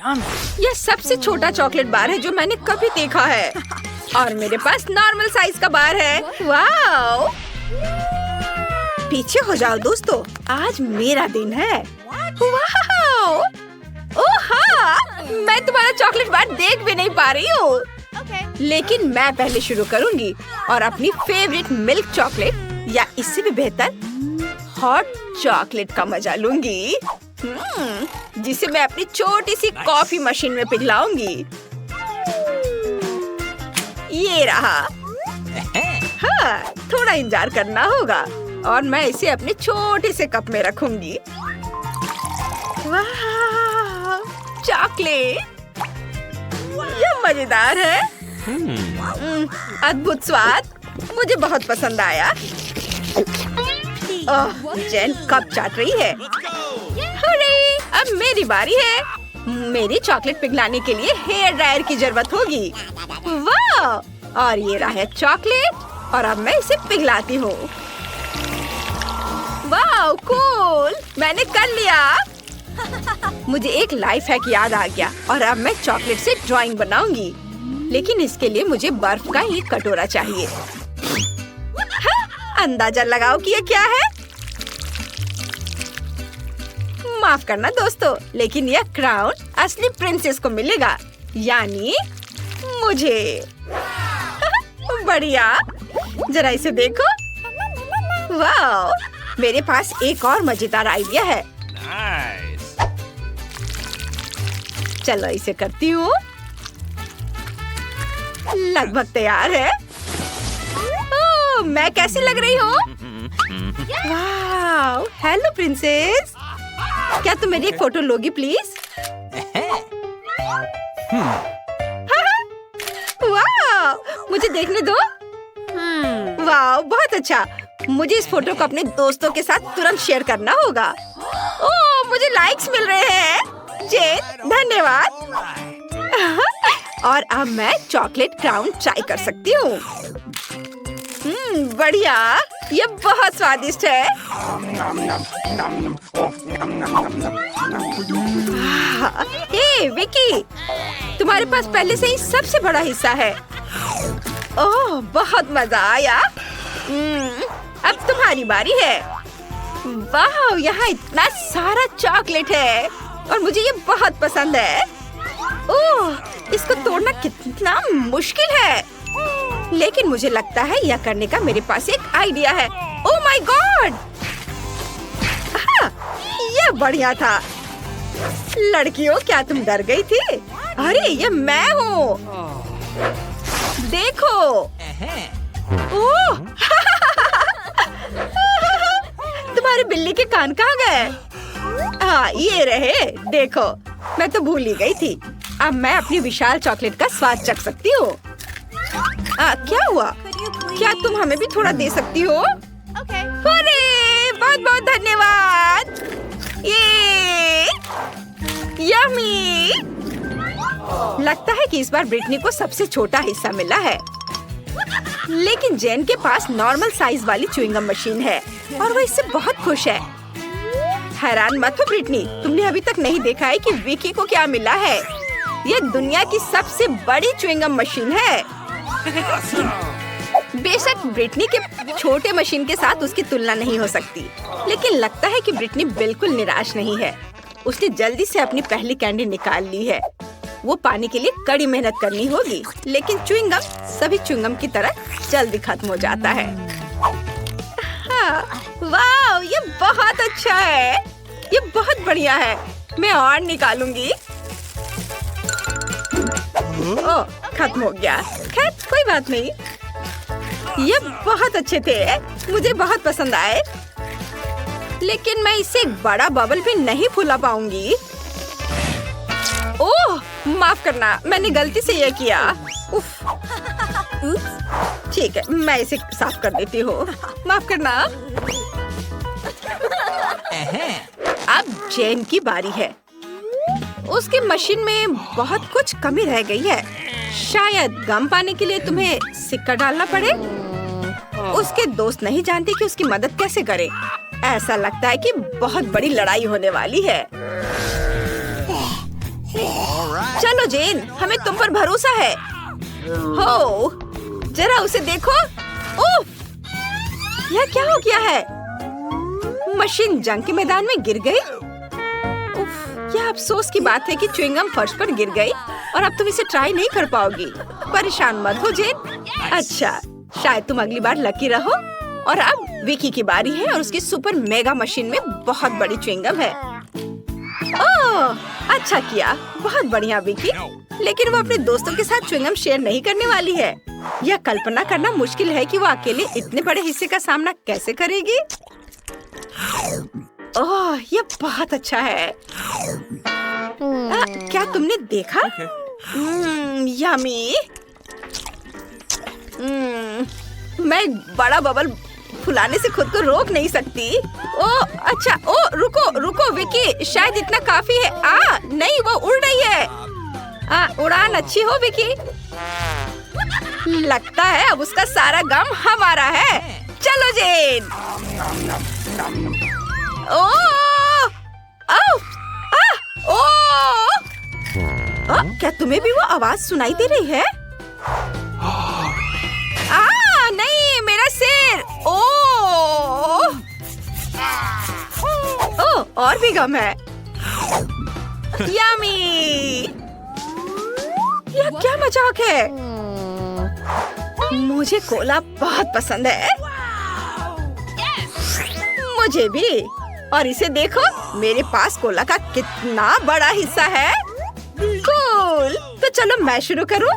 यह सबसे छोटा चॉकलेट बार है जो मैंने कभी देखा है और मेरे पास नॉर्मल साइज का बार है। वाओ! पीछे हो जाओ दोस्तों, आज मेरा दिन है। वाओ! ओह हाँ! मैं तुम्हारा चॉकलेट बार देख भी नहीं पा रही हूँ। लेकिन मैं पहले शुरू करूंगी और अपनी फेवरेट मिल्क चॉकलेट या इससे भी बेहतर हॉट चॉकलेट का मजा लूंगी, जिसे मैं अपनी छोटी सी कॉफी मशीन में पिघलाऊंगी। ये रहा। हाँ, थोड़ा इंतजार करना होगा और मैं इसे अपने छोटे से कप में रखूंगी। वाह! चॉकलेट! यह मजेदार है। अद्भुत स्वाद, मुझे बहुत पसंद आया। ओह, जेन कप चाट रही है। हुर्रे! अब मेरी बारी है। मेरी चॉकलेट पिघलाने के लिए हेयर ड्रायर की जरूरत होगी। वाह! और ये रहा है चॉकलेट और अब मैं इसे पिघलाती हूँ। वाह, कूल! मैंने कर लिया। मुझे एक लाइफ हैक याद आ गया और अब मैं चॉकलेट से ड्राइंग बनाऊंगी, लेकिन इसके लिए मुझे बर्फ का एक कटोरा चाहिए। हाँ, अंदाजा लगाओ कि ये क्या है। माफ करना दोस्तों, लेकिन यह क्राउन असली प्रिंसेस को मिलेगा, यानी मुझे। बढ़िया, जरा इसे देखो। वाह! मेरे पास एक और मजेदार आइडिया है। चलो इसे करती हूँ। लगभग तैयार है। ओह, मैं कैसी लग रही हूँ? वाह! हेलो प्रिंसेस, क्या तुम मेरी एक फोटो लोगी प्लीज? वाह! मुझे देखने दो। वाह, बहुत अच्छा। मुझे इस फोटो को अपने दोस्तों के साथ तुरंत शेयर करना होगा। ओह, मुझे लाइक्स मिल रहे हैं। जेन, धन्यवाद। और अब मैं चॉकलेट क्राउन ट्राई कर सकती हूँ। बढ़िया, ये बहुत स्वादिष्ट है। हे विकी, तुम्हारे पास पहले से ही सबसे बड़ा हिस्सा है। ओह, बहुत मजा आया। अब तुम्हारी बारी है। वाह, यहाँ इतना सारा चॉकलेट है और मुझे ये बहुत पसंद है। ओह, इसको तोड़ना कितना मुश्किल है, लेकिन मुझे लगता है यह करने का मेरे पास एक आइडिया है। Oh my God! यह बढ़िया था। लड़कियों, क्या तुम डर गई थी? अरे, ये मैं हूँ। देखो। ओह! तुम्हारे बिल्ली के कान कहाँ गए? हाँ, ये रहे। देखो, मैं तो भूल ही गई थी। अब मैं अपनी विशाल चॉकलेट का स्वाद चख सकती हूँ। क्या हुआ? क्या तुम हमें भी थोड़ा दे सकती हो? अरे, बहुत बहुत धन्यवाद। ये यम्मी! लगता है कि इस बार ब्रिटनी को सबसे छोटा हिस्सा मिला है, लेकिन जेन के पास नॉर्मल साइज वाली च्युइंगम मशीन है और वो इससे बहुत खुश है। हैरान मत हो ब्रिटनी, तुमने अभी तक नहीं देखा है कि विकी को क्या मिला है। यह दुनिया की सबसे बड़ी च्युइंगम मशीन है। बेशक ब्रिटनी के छोटे मशीन के साथ उसकी तुलना नहीं हो सकती, लेकिन लगता है कि ब्रिटनी बिल्कुल निराश नहीं है। उसने जल्दी से अपनी पहली कैंडी निकाल ली है। वो पाने के लिए कड़ी मेहनत करनी होगी, लेकिन च्युइंगम सभी च्युइंगम की तरह जल्दी खत्म हो जाता है। हाँ, वाह, ये बहुत अच्छा है। ये बहुत बढ़िया है। मैं और निकालूंगी। ओह, खत्म हो गया। खैर, कोई बात नहीं। ये बहुत अच्छे थे, मुझे बहुत पसंद आए, लेकिन मैं इसे एक बड़ा बबल भी नहीं फुला पाऊंगी। ओह, माफ करना, मैंने गलती से ये किया। उफ। ठीक है, मैं इसे साफ कर देती हूँ। माफ करना। अब जेन की बारी है। उसकी मशीन में बहुत कुछ कमी रह गई है। शायद गम पाने के लिए तुम्हें सिक्का डालना पड़े। उसके दोस्त नहीं जानते कि उसकी मदद कैसे करें। ऐसा लगता है कि बहुत बड़ी लड़ाई होने वाली है। चलो जेन, हमें तुम पर भरोसा है। हो, जरा उसे देखो। उफ, यह क्या हो गया है? मशीन जंग के मैदान में गिर गई। उफ, यह अफसोस की बात है कि च्युइंगम फर्श पर गिर गई और अब तुम इसे ट्राई नहीं कर पाओगी। परेशान मत हो जेन। अच्छा, शायद तुम अगली बार लकी रहो। और अब विकी की बारी है और उसकी सुपर मेगा मशीन में बहुत बड़ी च्युइंगम है। ओह, अच्छा किया, बहुत बढ़िया विकी। लेकिन वो अपने दोस्तों के साथ च्युइंगम शेयर नहीं करने वाली है। यह कल्पना करना मुश्किल है कि वो अकेले इतने बड़े हिस्से का सामना कैसे करेगी। ओह, यह बहुत अच्छा है। क्या तुमने देखा? यम्मी। मैं बड़ा बबल फुलाने से खुद को रोक नहीं सकती। ओह अच्छा, ओह रुको रुको विकी, शायद इतना काफी है। नहीं, वो उड़ रही है। उड़ान अच्छी हो विकी। लगता है अब उसका सारा गम हमारा है। चलो जेन। ओह, क्या तुम्हें भी वो आवाज सुनाई दे रही है? नहीं, मेरा सिर। ओह, और भी गम है। यम्मी। यह क्या मजाक है? मुझे कोला बहुत पसंद है। मुझे भी। और इसे देखो, मेरे पास कोला का कितना बड़ा हिस्सा है। कूल। तो चलो मैं शुरू करूं।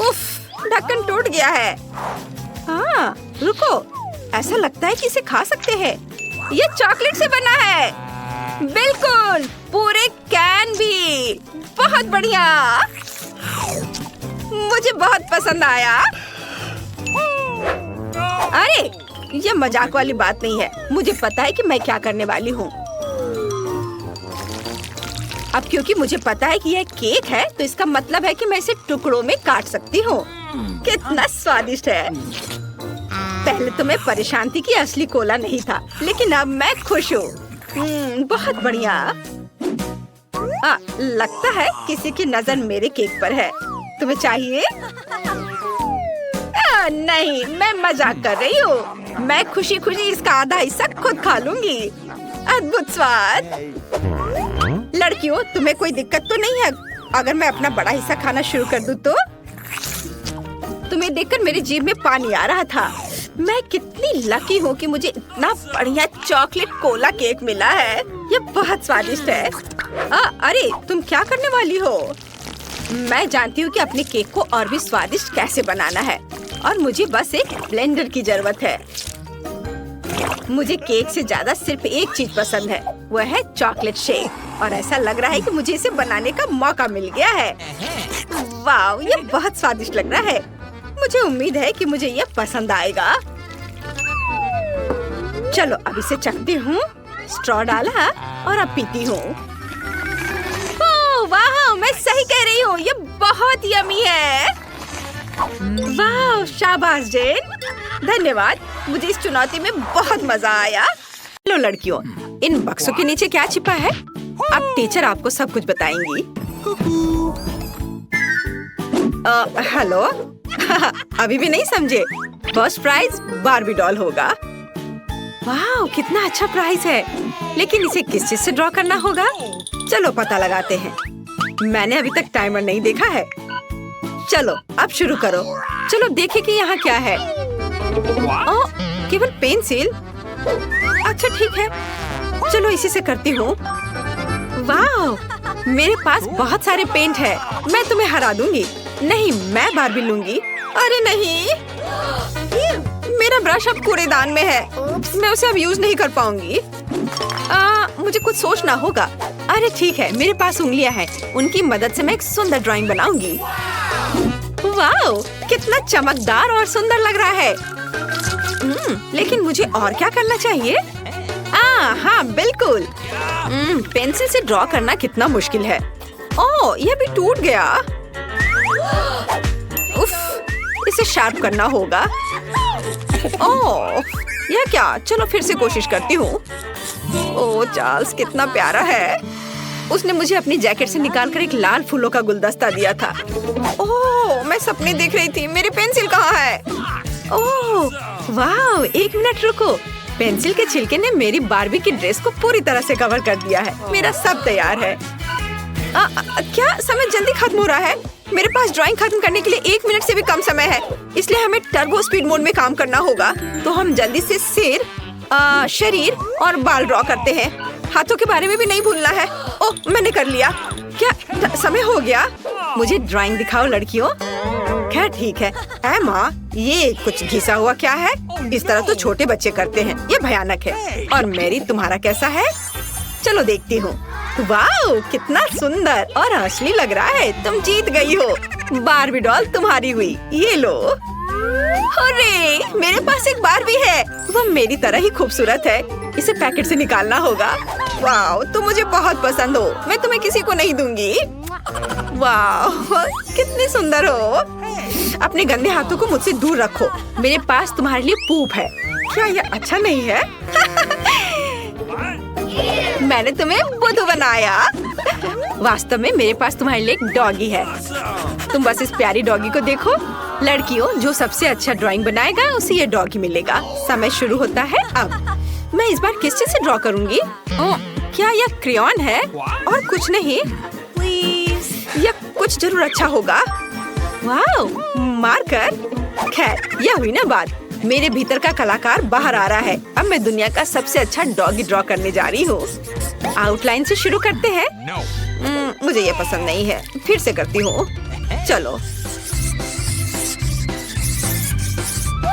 उफ, ढक्कन टूट गया है। रुको, ऐसा लगता है कि इसे खा सकते हैं। ये चॉकलेट से बना है। बिल्कुल, पूरे कैन भी। बहुत बढ़िया, मुझे बहुत पसंद आया। अरे, ये मजाक वाली बात नहीं है। मुझे पता है कि मैं क्या करने वाली हूँ। अब क्योंकि मुझे पता है कि यह केक है, तो इसका मतलब है कि मैं इसे टुकड़ों में काट सकती हूँ। कितना स्वादिष्ट है। पहले तो मैं परेशान थी कि असली कोला नहीं था, लेकिन अब मैं खुश हूँ। बहुत बढ़िया। लगता है किसी की नजर मेरे केक पर है। तुम्हें चाहिए? नहीं, मैं मजाक कर रही हूँ। मैं खुशी खुशी इसका आधा हिस्सा खुद खा लूंगी। अद्भुत स्वाद। लड़कियों, तुम्हें कोई दिक्कत तो नहीं है अगर मैं अपना बड़ा हिस्सा खाना शुरू कर दूँ तो? तुम्हें देखकर मेरी जीभ में पानी आ रहा था। मैं कितनी लकी हूँ कि मुझे इतना बढ़िया चॉकलेट कोला केक मिला है। ये बहुत स्वादिष्ट है। अरे, तुम क्या करने वाली हो? मैं जानती हूँ कि अपने केक को और भी स्वादिष्ट कैसे बनाना है, और मुझे बस एक ब्लेंडर की जरूरत है। मुझे केक से ज्यादा सिर्फ एक चीज पसंद है, वह है चॉकलेट शेक। और ऐसा लग रहा है कि मुझे इसे बनाने का मौका मिल गया है। वाह, ये बहुत स्वादिष्ट लग रहा है। मुझे उम्मीद है कि मुझे यह पसंद आएगा। चलो अब इसे चखती हूँ। स्ट्रॉ डाला और अब पीती हूँ। वाह, मैं सही कह रही हूँ, ये बहुत यम्मी है। वाह, शाबाश जेन, धन्यवाद। मुझे इस चुनौती में बहुत मजा आया। हेलो लड़कियों, इन बक्सों के नीचे क्या छिपा है? अब टीचर आपको सब कुछ बताएंगी। हेलो। अभी भी नहीं समझे? फर्स्ट प्राइज बार्बी डॉल होगा। वाह, कितना अच्छा प्राइज है। लेकिन इसे किस चीज से ड्रॉ करना होगा? चलो पता लगाते हैं। मैंने अभी तक टाइमर नहीं देखा है। चलो अब शुरू करो। चलो देखें कि यहाँ क्या है। ओह, केवल पेंसिल। अच्छा ठीक है, चलो इसी से करती हूँ। वाह, मेरे पास बहुत सारे पेंट है। मैं तुम्हें हरा दूंगी। नहीं, मैं बार्बी लूंगी। अरे नहीं, मेरा ब्रश अब कूड़ेदान में है। मैं उसे अब यूज नहीं कर पाऊंगी। मुझे कुछ सोचना होगा। अरे ठीक है, मेरे पास उंगलियां हैं। उनकी मदद से मैं एक सुंदर ड्राइंग बनाऊंगी। वाह, कितना चमकदार और सुंदर लग रहा है। लेकिन मुझे और क्या करना चाहिए? हाँ बिल्कुल। पेंसिल से ड्रॉ करना कितना मुश्किल है। ओह, यह भी टूट गया। उफ, इसे शार्प करना होगा। ओह, यह क्या? चलो फिर से कोशिश करती हूँ। ओह चार्ल्स, कितना प्यारा है। उसने मुझे अपनी जैकेट से निकालकर एक लाल फूलों का गुलदस्ता दिया था। ओह, मैं सपने देख रही थी। मेरी पेंसिल कहाँ है? ओह वाह, एक मिनट रुको। पेंसिल के छिलके ने मेरी बार्बी की ड्रेस को पूरी तरह से कवर कर दिया है। मेरा सब तैयार है। क्या समय जल्दी खत्म हो रहा है? मेरे पास ड्राइंग खत्म करने के लिए 1 मिनट से भी कम समय है, इसलिए हमें टर्बो स्पीड मोड में काम करना होगा। तो हम जल्दी से सिर, शरीर और बाल ड्रॉ करते हैं। हाथों के बारे में भी नहीं भूलना है। ओह, मैंने कर लिया। क्या समय हो गया? मुझे ड्राइंग दिखाओ लड़कियों। खैर ठीक है। एमा, ये कुछ घिसा हुआ क्या है? इस तरह तो छोटे बच्चे करते हैं, ये भयानक है। और मेरी, तुम्हारा कैसा है? चलो देखती हूँ। वाह, कितना सुंदर और असली लग रहा है। तुम जीत गई हो। बार्बी डॉल तुम्हारी हुई। ये लो। अरे, मेरे पास एक बार्बी है। वो मेरी तरह ही खूबसूरत है। इसे पैकेट से निकालना होगा। वाह, तुम मुझे बहुत पसंद हो। मैं तुम्हें किसी को नहीं दूंगी। वाह, कितनी सुंदर हो। अपने गंदे हाथों को मुझसे दूर रखो। मेरे पास तुम्हारे लिए पूप है। क्या ये अच्छा नहीं है? मैंने तुम्हें बुद्धू बनाया। वास्तव में मेरे पास तुम्हारे लिए एक डॉगी है। तुम बस इस प्यारी डॉगी को देखो। लड़कियों, जो सबसे अच्छा ड्राइंग बनाएगा उसे ये डॉगी मिलेगा। समय शुरू होता है अब। मैं इस बार किस चीज से ड्रॉ करूंगी? क्या यह क्रेयॉन है और कुछ नहीं? यह कुछ जरूर अच्छा होगा। वाह, मार्कर। खैर, यह हुई ना बात। मेरे भीतर का कलाकार बाहर आ रहा है। अब मैं दुनिया का सबसे अच्छा डॉगी ड्रॉ करने जा रही हूँ। आउटलाइन से शुरू करते हैं। मुझे ये पसंद नहीं है। फिर से करती हूँ। चलो।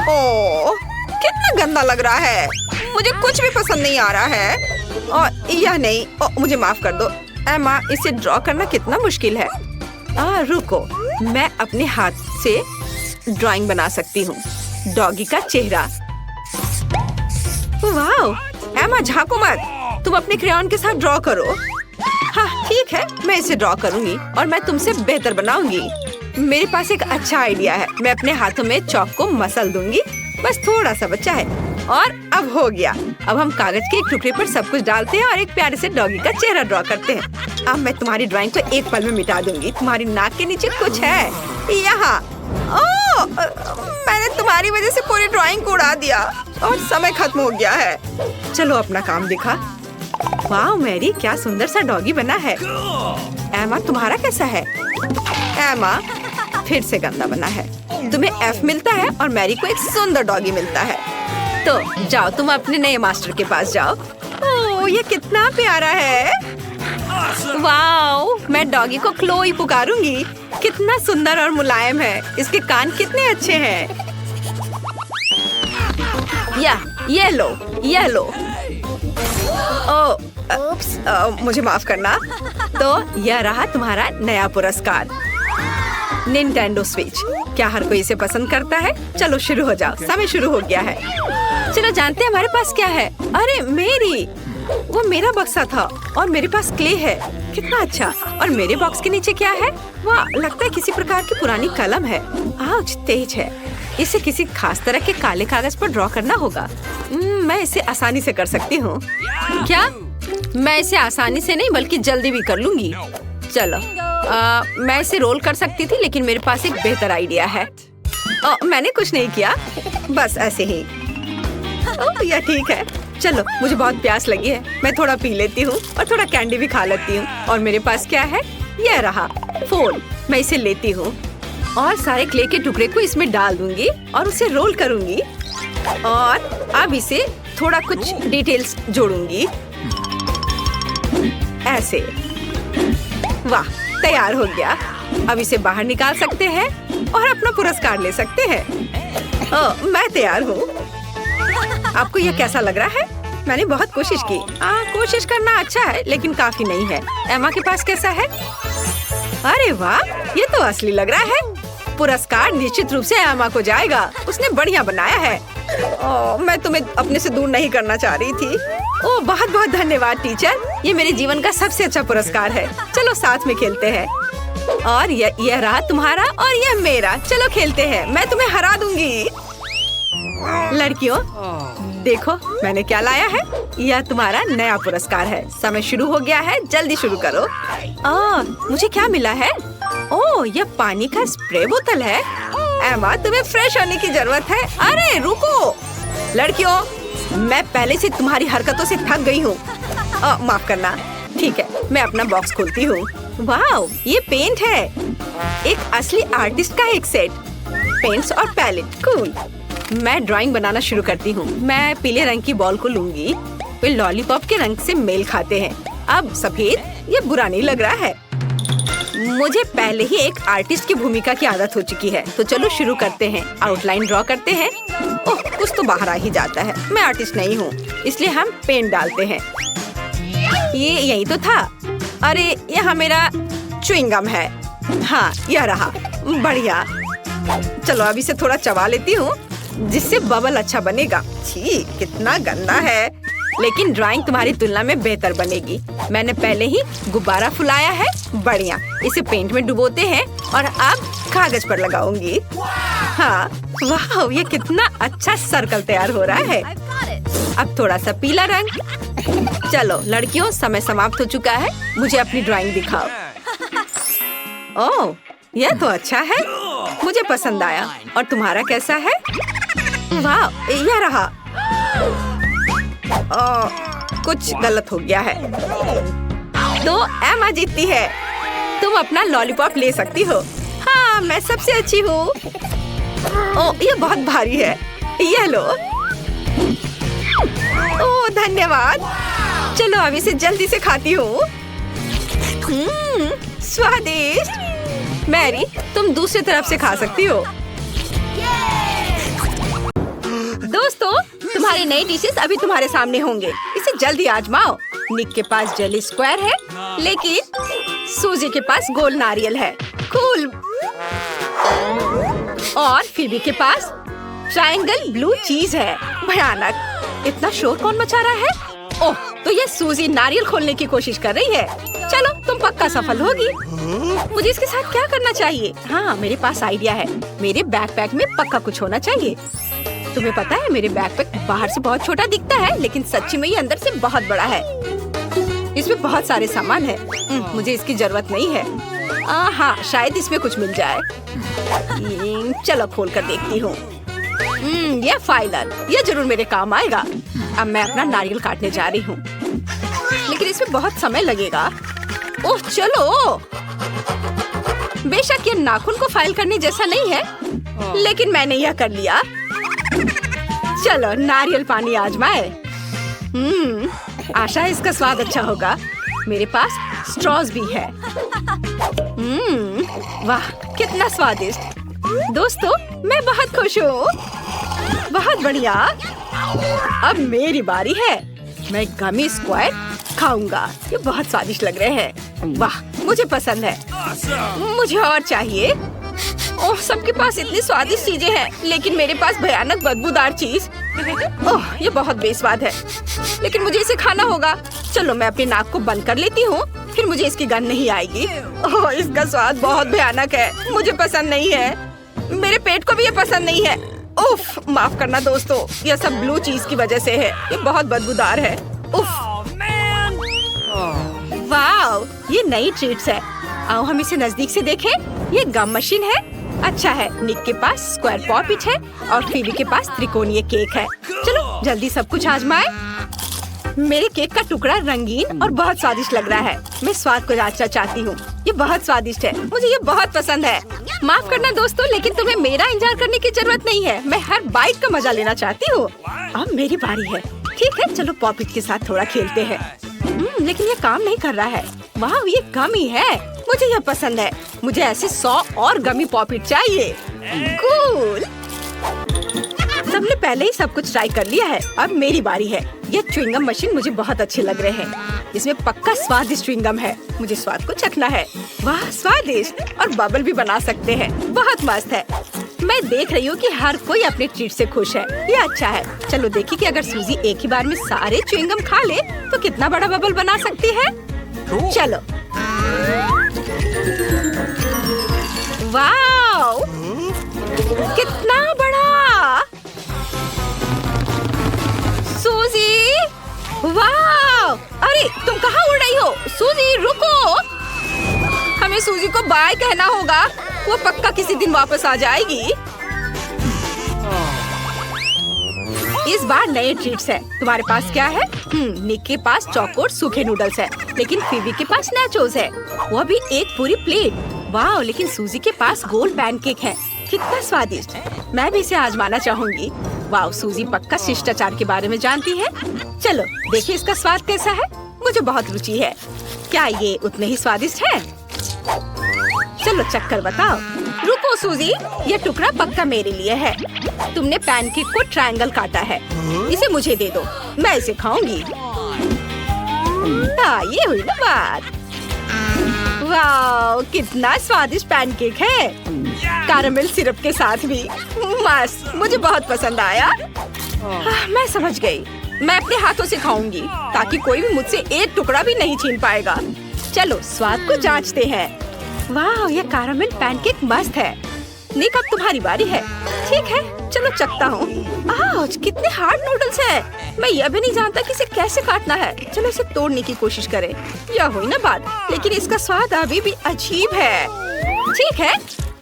ओह, कितना गंदा लग रहा है। मुझे कुछ भी पसंद नहीं आ रहा है। और यह नहीं। मुझे माफ कर दो एमा, इसे ड्रॉ करना कितना मुश्किल है। रुको, मैं अपने हाथ से ड्राइंग बना सकती हूँ। डॉगी का चेहरा। वाह, एमा झांको मत। तुम अपने क्रेयॉन के साथ ड्रॉ करो। हाँ ठीक है, मैं इसे ड्रॉ करूंगी और मैं तुमसे बेहतर बनाऊंगी। मेरे पास एक अच्छा आइडिया है। मैं अपने हाथों में चॉक को मसल दूंगी। बस थोड़ा सा बचा है और अब हो गया। अब हम कागज के एक टुकड़े पर सब कुछ डालते हैं और एक प्यारे से डॉगी का चेहरा ड्रॉ करते हैं। अब मैं तुम्हारी ड्राइंग को एक पल में मिटा दूंगी। तुम्हारी नाक के नीचे कुछ है यहाँ। ओह, मैंने तुम्हारी वजह से पूरी ड्राइंग को उड़ा दिया और समय खत्म हो गया है। चलो अपना काम दिखा। वाह मैरी, क्या सुंदर सा डॉगी बना है। एमा, तुम्हारा कैसा है? एमा, फिर से गंदा बना है। तुम्हें F मिलता है और मैरी को एक सुंदर डॉगी मिलता है। तो जाओ, तुम अपने नए मास्टर के पास जाओ। ओह, ये कितना प्यारा है। वाह, मैं डॉगी को क्लोई पुकारूंगी। कितना सुंदर और मुलायम है। इसके कान कितने अच्छे हैं। ये लो, ये लो। मुझे माफ करना। तो यह रहा तुम्हारा नया पुरस्कार, निंटेंडो स्विच। क्या हर कोई इसे पसंद करता है? चलो शुरू हो जाओ, समय शुरू हो गया है। चलो जानते हैं हमारे पास क्या है। अरे मेरी, वो मेरा बक्सा था और मेरे पास क्ले है। कितना अच्छा। और मेरे बॉक्स के नीचे क्या है? वाह, लगता है किसी प्रकार की पुरानी कलम है। आउच, तेज है। इसे किसी खास तरह के काले कागज पर ड्रॉ करना होगा। मैं इसे आसानी से कर सकती हूँ। क्या? मैं इसे आसानी से नहीं बल्कि जल्दी भी कर लूंगी। चलो, मैं इसे रोल कर सकती थी, लेकिन मेरे पास एक बेहतर आइडिया है। मैंने कुछ नहीं किया, बस ऐसे ही। यह ठीक है। चलो, मुझे बहुत प्यास लगी है। मैं थोड़ा पी लेती हूँ और थोड़ा कैंडी भी खा लेती हूँ। और मेरे पास क्या है? यह रहा फोन। मैं इसे लेती हूँ और सारे क्ले के टुकड़े को इसमें डाल दूंगी और उसे रोल करूंगी। और अब इसे थोड़ा कुछ डिटेल्स जोड़ूंगी, ऐसे। वाह, तैयार हो गया। अब इसे बाहर निकाल सकते हैं और अपना पुरस्कार ले सकते हैं। मैं तैयार हूँ। आपको यह कैसा लग रहा है? मैंने बहुत कोशिश की। कोशिश करना अच्छा है, लेकिन काफी नहीं है। एमा के पास कैसा है? अरे वाह, ये तो असली लग रहा है। पुरस्कार निश्चित रूप से एमा को जाएगा। उसने बढ़िया बनाया है। मैं तुम्हें अपने से दूर नहीं करना चाह रही थी। बहुत बहुत धन्यवाद टीचर। ये मेरे जीवन का सबसे अच्छा पुरस्कार है। चलो साथ में खेलते हैं। और यह रहा तुम्हारा और यह मेरा। चलो खेलते हैं। मैं तुम्हें हरा दूंगी। लड़कियों, देखो मैंने क्या लाया है। यह तुम्हारा नया पुरस्कार है। समय शुरू हो गया है, जल्दी शुरू करो। मुझे क्या मिला है? ओह, यह पानी का स्प्रे बोतल है। एमा, तुम्हें फ्रेश होने की जरूरत है। अरे रुको लड़कियों, मैं पहले से तुम्हारी हरकतों से थक गई हूँ। माफ करना। ठीक है, मैं अपना बॉक्स खोलती हूँ। वाह, ये पेंट है। एक असली आर्टिस्ट का एक सेट। पेंट्स और पैलेट, कूल। मैं ड्राइंग बनाना शुरू करती हूँ। मैं पीले रंग की बॉल को लूंगी। वे लॉलीपॉप के रंग से मेल खाते हैं। अब सफेद, ये बुरा नहीं लग रहा है। मुझे पहले ही एक आर्टिस्ट की भूमिका की आदत हो चुकी है, तो चलो शुरू करते हैं। आउटलाइन ड्रॉ करते हैं। ओह, कुछ तो बाहर आ ही जाता है। मैं आर्टिस्ट नहीं हूँ, इसलिए हम पेंट डालते हैं। ये यही तो था। अरे यहाँ मेरा च्युइंगम है। हाँ, यह रहा। बढ़िया। चलो अब इसे थोड़ा चबा लेती हूँ, जिससे बबल अच्छा बनेगा। छी, कितना गंदा है। लेकिन ड्राइंग तुम्हारी तुलना में बेहतर बनेगी। मैंने पहले ही गुब्बारा फुलाया है। बढ़िया। इसे पेंट में डुबोते हैं और अब कागज पर लगाऊंगी। हाँ, वाह, ये कितना अच्छा सर्कल तैयार हो रहा है। अब थोड़ा सा पीला रंग। चलो लड़कियों, समय समाप्त हो चुका है। मुझे अपनी ड्राइंग दिखाओ। ओह, यह तो अच्छा है। मुझे पसंद आया। और तुम्हारा कैसा है? वाह, यह रहा। कुछ गलत हो गया है। तो एमा जीतती है। तुम अपना लॉलीपॉप ले सकती हो। हाँ, मैं सबसे अच्छी हूँ। ओह, ये बहुत भारी है। यह लो। ओह, धन्यवाद। चलो अब इसे जल्दी से खाती हूँ। स्वादिष्ट। मैरी, तुम दूसरी तरफ से खा सकती हो। दोस्तों, तुम्हारी नई डिशेस अभी तुम्हारे सामने होंगे। इसे जल्दी आजमाओ। निक के पास जेली स्क्वायर है, लेकिन सूजी के पास गोल नारियल है। कूल। और फिबी के पास ट्रायंगल ब्लू चीज है। भयानक। इतना शोर कौन मचा रहा है? ओह, तो ये सूजी नारियल खोलने की कोशिश कर रही है। चलो, तुम पक्का सफल होगी। मुझे इसके साथ क्या करना चाहिए? हाँ, मेरे पास आइडिया है। मेरे बैकपैक में पक्का कुछ होना चाहिए। तुम्हें पता है, मेरे बैकपैक बाहर से बहुत छोटा दिखता है, लेकिन सच्ची में ये अंदर से बहुत बड़ा है। इसमें बहुत सारे सामान है। मुझे इसकी जरूरत नहीं है। हाँ, शायद इसमें कुछ मिल जाए। चलो खोल कर देखती हूँ। ये फाइलर, ये जरूर मेरे काम आएगा। अब मैं अपना नारियल काटने जा रही हूँ, लेकिन इसमें बहुत समय लगेगा। ओह, चलो। बेशक ये नाखून को फाइल करने जैसा नहीं है, लेकिन मैंने यह कर लिया। चलो नारियल पानी आजमाए। आशा है इसका स्वाद अच्छा होगा। मेरे पास स्ट्रॉज भी है। वाह, कितना स्वादिष्ट। दोस्तों, मैं बहुत खुश हूँ। बहुत बढ़िया। अब मेरी बारी है। मैं गमी स्क्वायर खाऊंगा। ये बहुत स्वादिष्ट लग रहे हैं। वाह, मुझे पसंद है। मुझे और चाहिए। ओह, सबके पास इतनी स्वादिष्ट चीजें हैं, लेकिन मेरे पास भयानक बदबूदार चीज। ओह, ये बहुत बेस्वाद है, लेकिन मुझे इसे खाना होगा। चलो मैं अपनी नाक को बंद कर लेती हूँ, फिर मुझे इसकी गंध नहीं आएगी। ओह, इसका स्वाद बहुत भयानक है। मुझे पसंद नहीं है। मेरे पेट को भी ये पसंद नहीं है। उफ, माफ करना दोस्तों, यह सब ब्लू चीज की वजह से है। ये बहुत बदबूदार है। उफ। वाह, ये नई ट्रीट्स है। आओ हम इसे नजदीक से देखें। ये गम मशीन है। अच्छा है, निक के पास स्क्वायर पॉपिट है और फीबी के पास त्रिकोणीय केक है। चलो जल्दी सब कुछ आजमाएं। मेरे केक का टुकड़ा रंगीन और बहुत स्वादिष्ट लग रहा है। मैं स्वाद को जांचना चाहती हूँ। ये बहुत स्वादिष्ट है। मुझे ये बहुत पसंद है। माफ करना दोस्तों, लेकिन तुम्हें मेरा इंतजार करने की जरूरत नहीं है। मैं हर बाइट का मजा लेना चाहती हूँ। अब मेरी बारी है। ठीक है, चलो पॉपिट के साथ थोड़ा खेलते हैं। लेकिन ये काम नहीं कर रहा है। वाह, ये गमी है। मुझे यह पसंद है। मुझे ऐसे 100 और गमी पॉपिट चाहिए। कूल। सबने पहले ही सब कुछ ट्राई कर लिया है। अब मेरी बारी है। ये च्युइंगम मशीन मुझे बहुत अच्छे लग रहे हैं। इसमें पक्का स्वादिष्ट च्युइंगम है। मुझे स्वाद को चखना है। वाह, स्वादिष्ट। और बबल भी बना सकते हैं। बहुत मस्त है। मैं देख रही हूँ कि हर कोई अपने ट्रीट से खुश है। ये अच्छा है। चलो देखिए कि अगर सूजी एक ही बार में सारे च्युइंगम खा ले तो कितना बड़ा बबल बना सकती है। चलो। वाव, कितना बड़ा। वाह! अरे तुम कहाँ उड़ रही हो? सूजी रुको! हमें सूजी को बाय कहना होगा। वो पक्का किसी दिन वापस आ जाएगी। इस बार नए ट्रीट्स है। तुम्हारे पास क्या है? निक के पास चौकोर सूखे नूडल्स है, लेकिन फीबी के पास नाचोस है, वो भी एक पूरी प्लेट। वाह! लेकिन सूजी के पास गोल पैनकेक है। कितना स्वादिष्ट! मैं भी इसे आजमाना चाहूंगी। वाह! सूजी पक्का शिष्टाचार के बारे में जानती है। चलो देखिए इसका स्वाद कैसा है। मुझे बहुत रुचि है। क्या ये उतने ही स्वादिष्ट है? चलो चक्कर बताओ। रुको सूजी, ये टुकड़ा पक्का मेरे लिए है। तुमने पैनकेक को ट्रायंगल काटा है। इसे मुझे दे दो, मैं इसे खाऊंगी। हाँ, ये हुई ना बात। वाह! कितना स्वादिष्ट पैनकेक है, कैरेमल सिरप के साथ भी। मस्त, मुझे बहुत पसंद आया। मैं समझ गई। मैं अपने हाथों से खाऊंगी ताकि कोई भी मुझसे एक टुकड़ा भी नहीं छीन पाएगा। चलो स्वाद को जांचते हैं। वाह! ये कैरेमल पैनकेक मस्त है। निक अब तुम्हारी बारी है। ठीक है, चलो चखता हूँ। आउच, कितने हार्ड नूडल्स हैं। मैं यह भी नहीं जानता कि इसे कैसे काटना है। चलो इसे तोड़ने की कोशिश करें। यह हुई ना बात, लेकिन इसका स्वाद अभी भी अजीब है। ठीक है,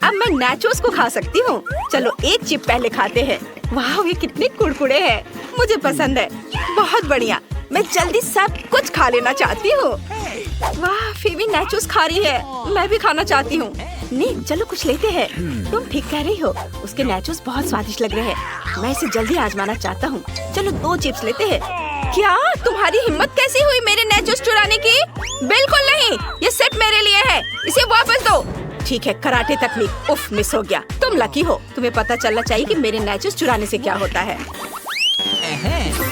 अब मैं नाचोस को खा सकती हूँ। चलो एक चिप पहले खाते हैं। वाह! ये कितने कुड़कुड़े हैं, मुझे पसंद है। बहुत बढ़िया, मैं जल्दी सब कुछ खा लेना चाहती हूँ। वाह! फीबी नाचोस खा रही है, मैं भी खाना चाहती हूँ। निक, चलो कुछ लेते हैं। तुम ठीक कह रही हो, उसके नाचोस बहुत स्वादिष्ट लग रहे हैं। मैं इसे जल्दी आजमाना चाहता हूँ। चलो 2 चिप्स लेते हैं। क्या तुम्हारी हिम्मत कैसी हुई मेरे नाचोस चुराने की? बिल्कुल नहीं, ये सिर्फ मेरे लिए है। इसे वापस दो। ठीक है, कराटे तकनीक। उफ, मिस हो गया। तुम लकी हो, तुम्हें पता चलना चाहिए कि मेरे नाचोस चुराने से क्या होता है।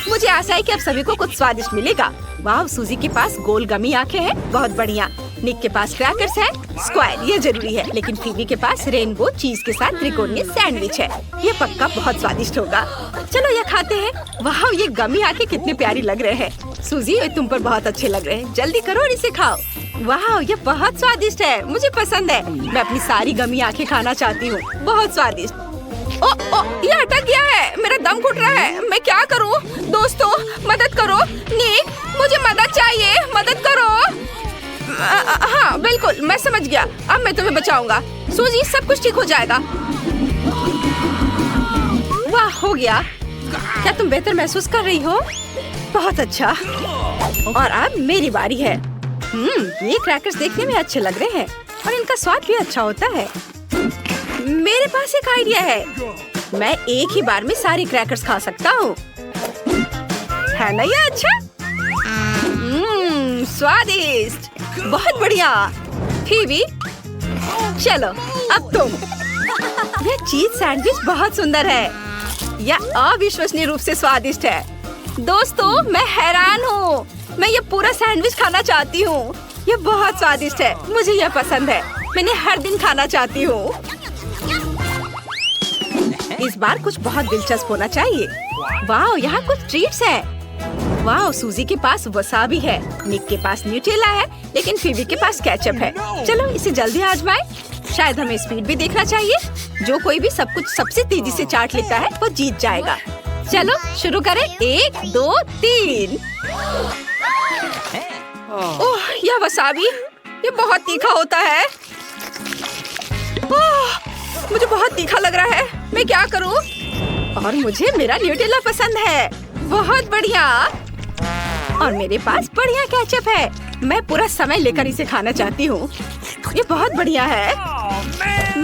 मुझे आशा है कि अब सभी को कुछ स्वादिष्ट मिलेगा। वाह! सूजी के पास गोल गमी आंखें हैं, बहुत बढ़िया। निक के पास क्रैकर्स है, स्क्वायर, ये जरूरी है। लेकिन फीबी के पास रेनबो चीज के साथ त्रिकोणीय सैंडविच है, ये पक्का बहुत स्वादिष्ट होगा। चलो ये खाते हैं। वाह! ये गमी आंखें कितनी प्यारी लग रहे हैं। सूजी, ये तुम पर बहुत अच्छे लग रहे हैं। जल्दी करो और इसे खाओ। वाह! ये बहुत स्वादिष्ट है, मुझे पसंद है। मैं अपनी सारी गमी आंखें खाना चाहती हूँ। बहुत स्वादिष्ट। ओ, ये अटक गया है, मेरा दम घुट रहा है। मैं क्या करूं? दोस्तों मदद करो। निक, मुझे मदद चाहिए, मदद करो। हाँ बिल्कुल, मैं समझ गया। अब मैं तुम्हें बचाऊंगा। सूजी, सब कुछ ठीक हो जाएगा। वाह, हो गया। क्या तुम बेहतर महसूस कर रही हो? बहुत अच्छा। और अब मेरी बारी है। ये क्रैकर्स देखने में अच्छे लग रहे हैं और इनका स्वाद भी अच्छा होता है। मेरे पास एक आइडिया है। मैं एक ही बार में सारी क्रैकर्स खा सकता हूँ। है ना ये अच्छा? स्वादिष्ट, बहुत बढ़िया। फीबी, चलो अब तुम। यह चीज सैंडविच बहुत सुंदर है। यह अविश्वसनीय रूप से स्वादिष्ट है। दोस्तों, मैं हैरान हूँ। मैं ये पूरा सैंडविच खाना चाहती हूँ। यह बहुत स्वादिष्ट है, मुझे यह पसंद है। मैंने हर दिन खाना चाहती हूँ। इस बार कुछ बहुत दिलचस्प होना चाहिए। वाह! यहाँ कुछ ट्रीट्स है। वाह! सूजी के पास वसाबी है, निक के पास न्यूटेला है, लेकिन फीबी के पास केचप है। चलो इसे जल्दी आजमाएं। शायद हमें स्पीड भी देखना चाहिए। जो कोई भी सब कुछ सबसे तेजी से चाट लेता है वो जीत जाएगा। चलो शुरू करें। 1, 2, 3। ओह, यह वसाबी, ये बहुत तीखा होता है। ओह, मुझे बहुत तीखा लग रहा है। मैं क्या करूं? और मुझे मेरा न्यूटेला पसंद है। बहुत बढ़िया। और मेरे पास बढ़िया केचप है। मैं पूरा समय लेकर इसे खाना चाहती हूँ। ये बहुत बढ़िया है।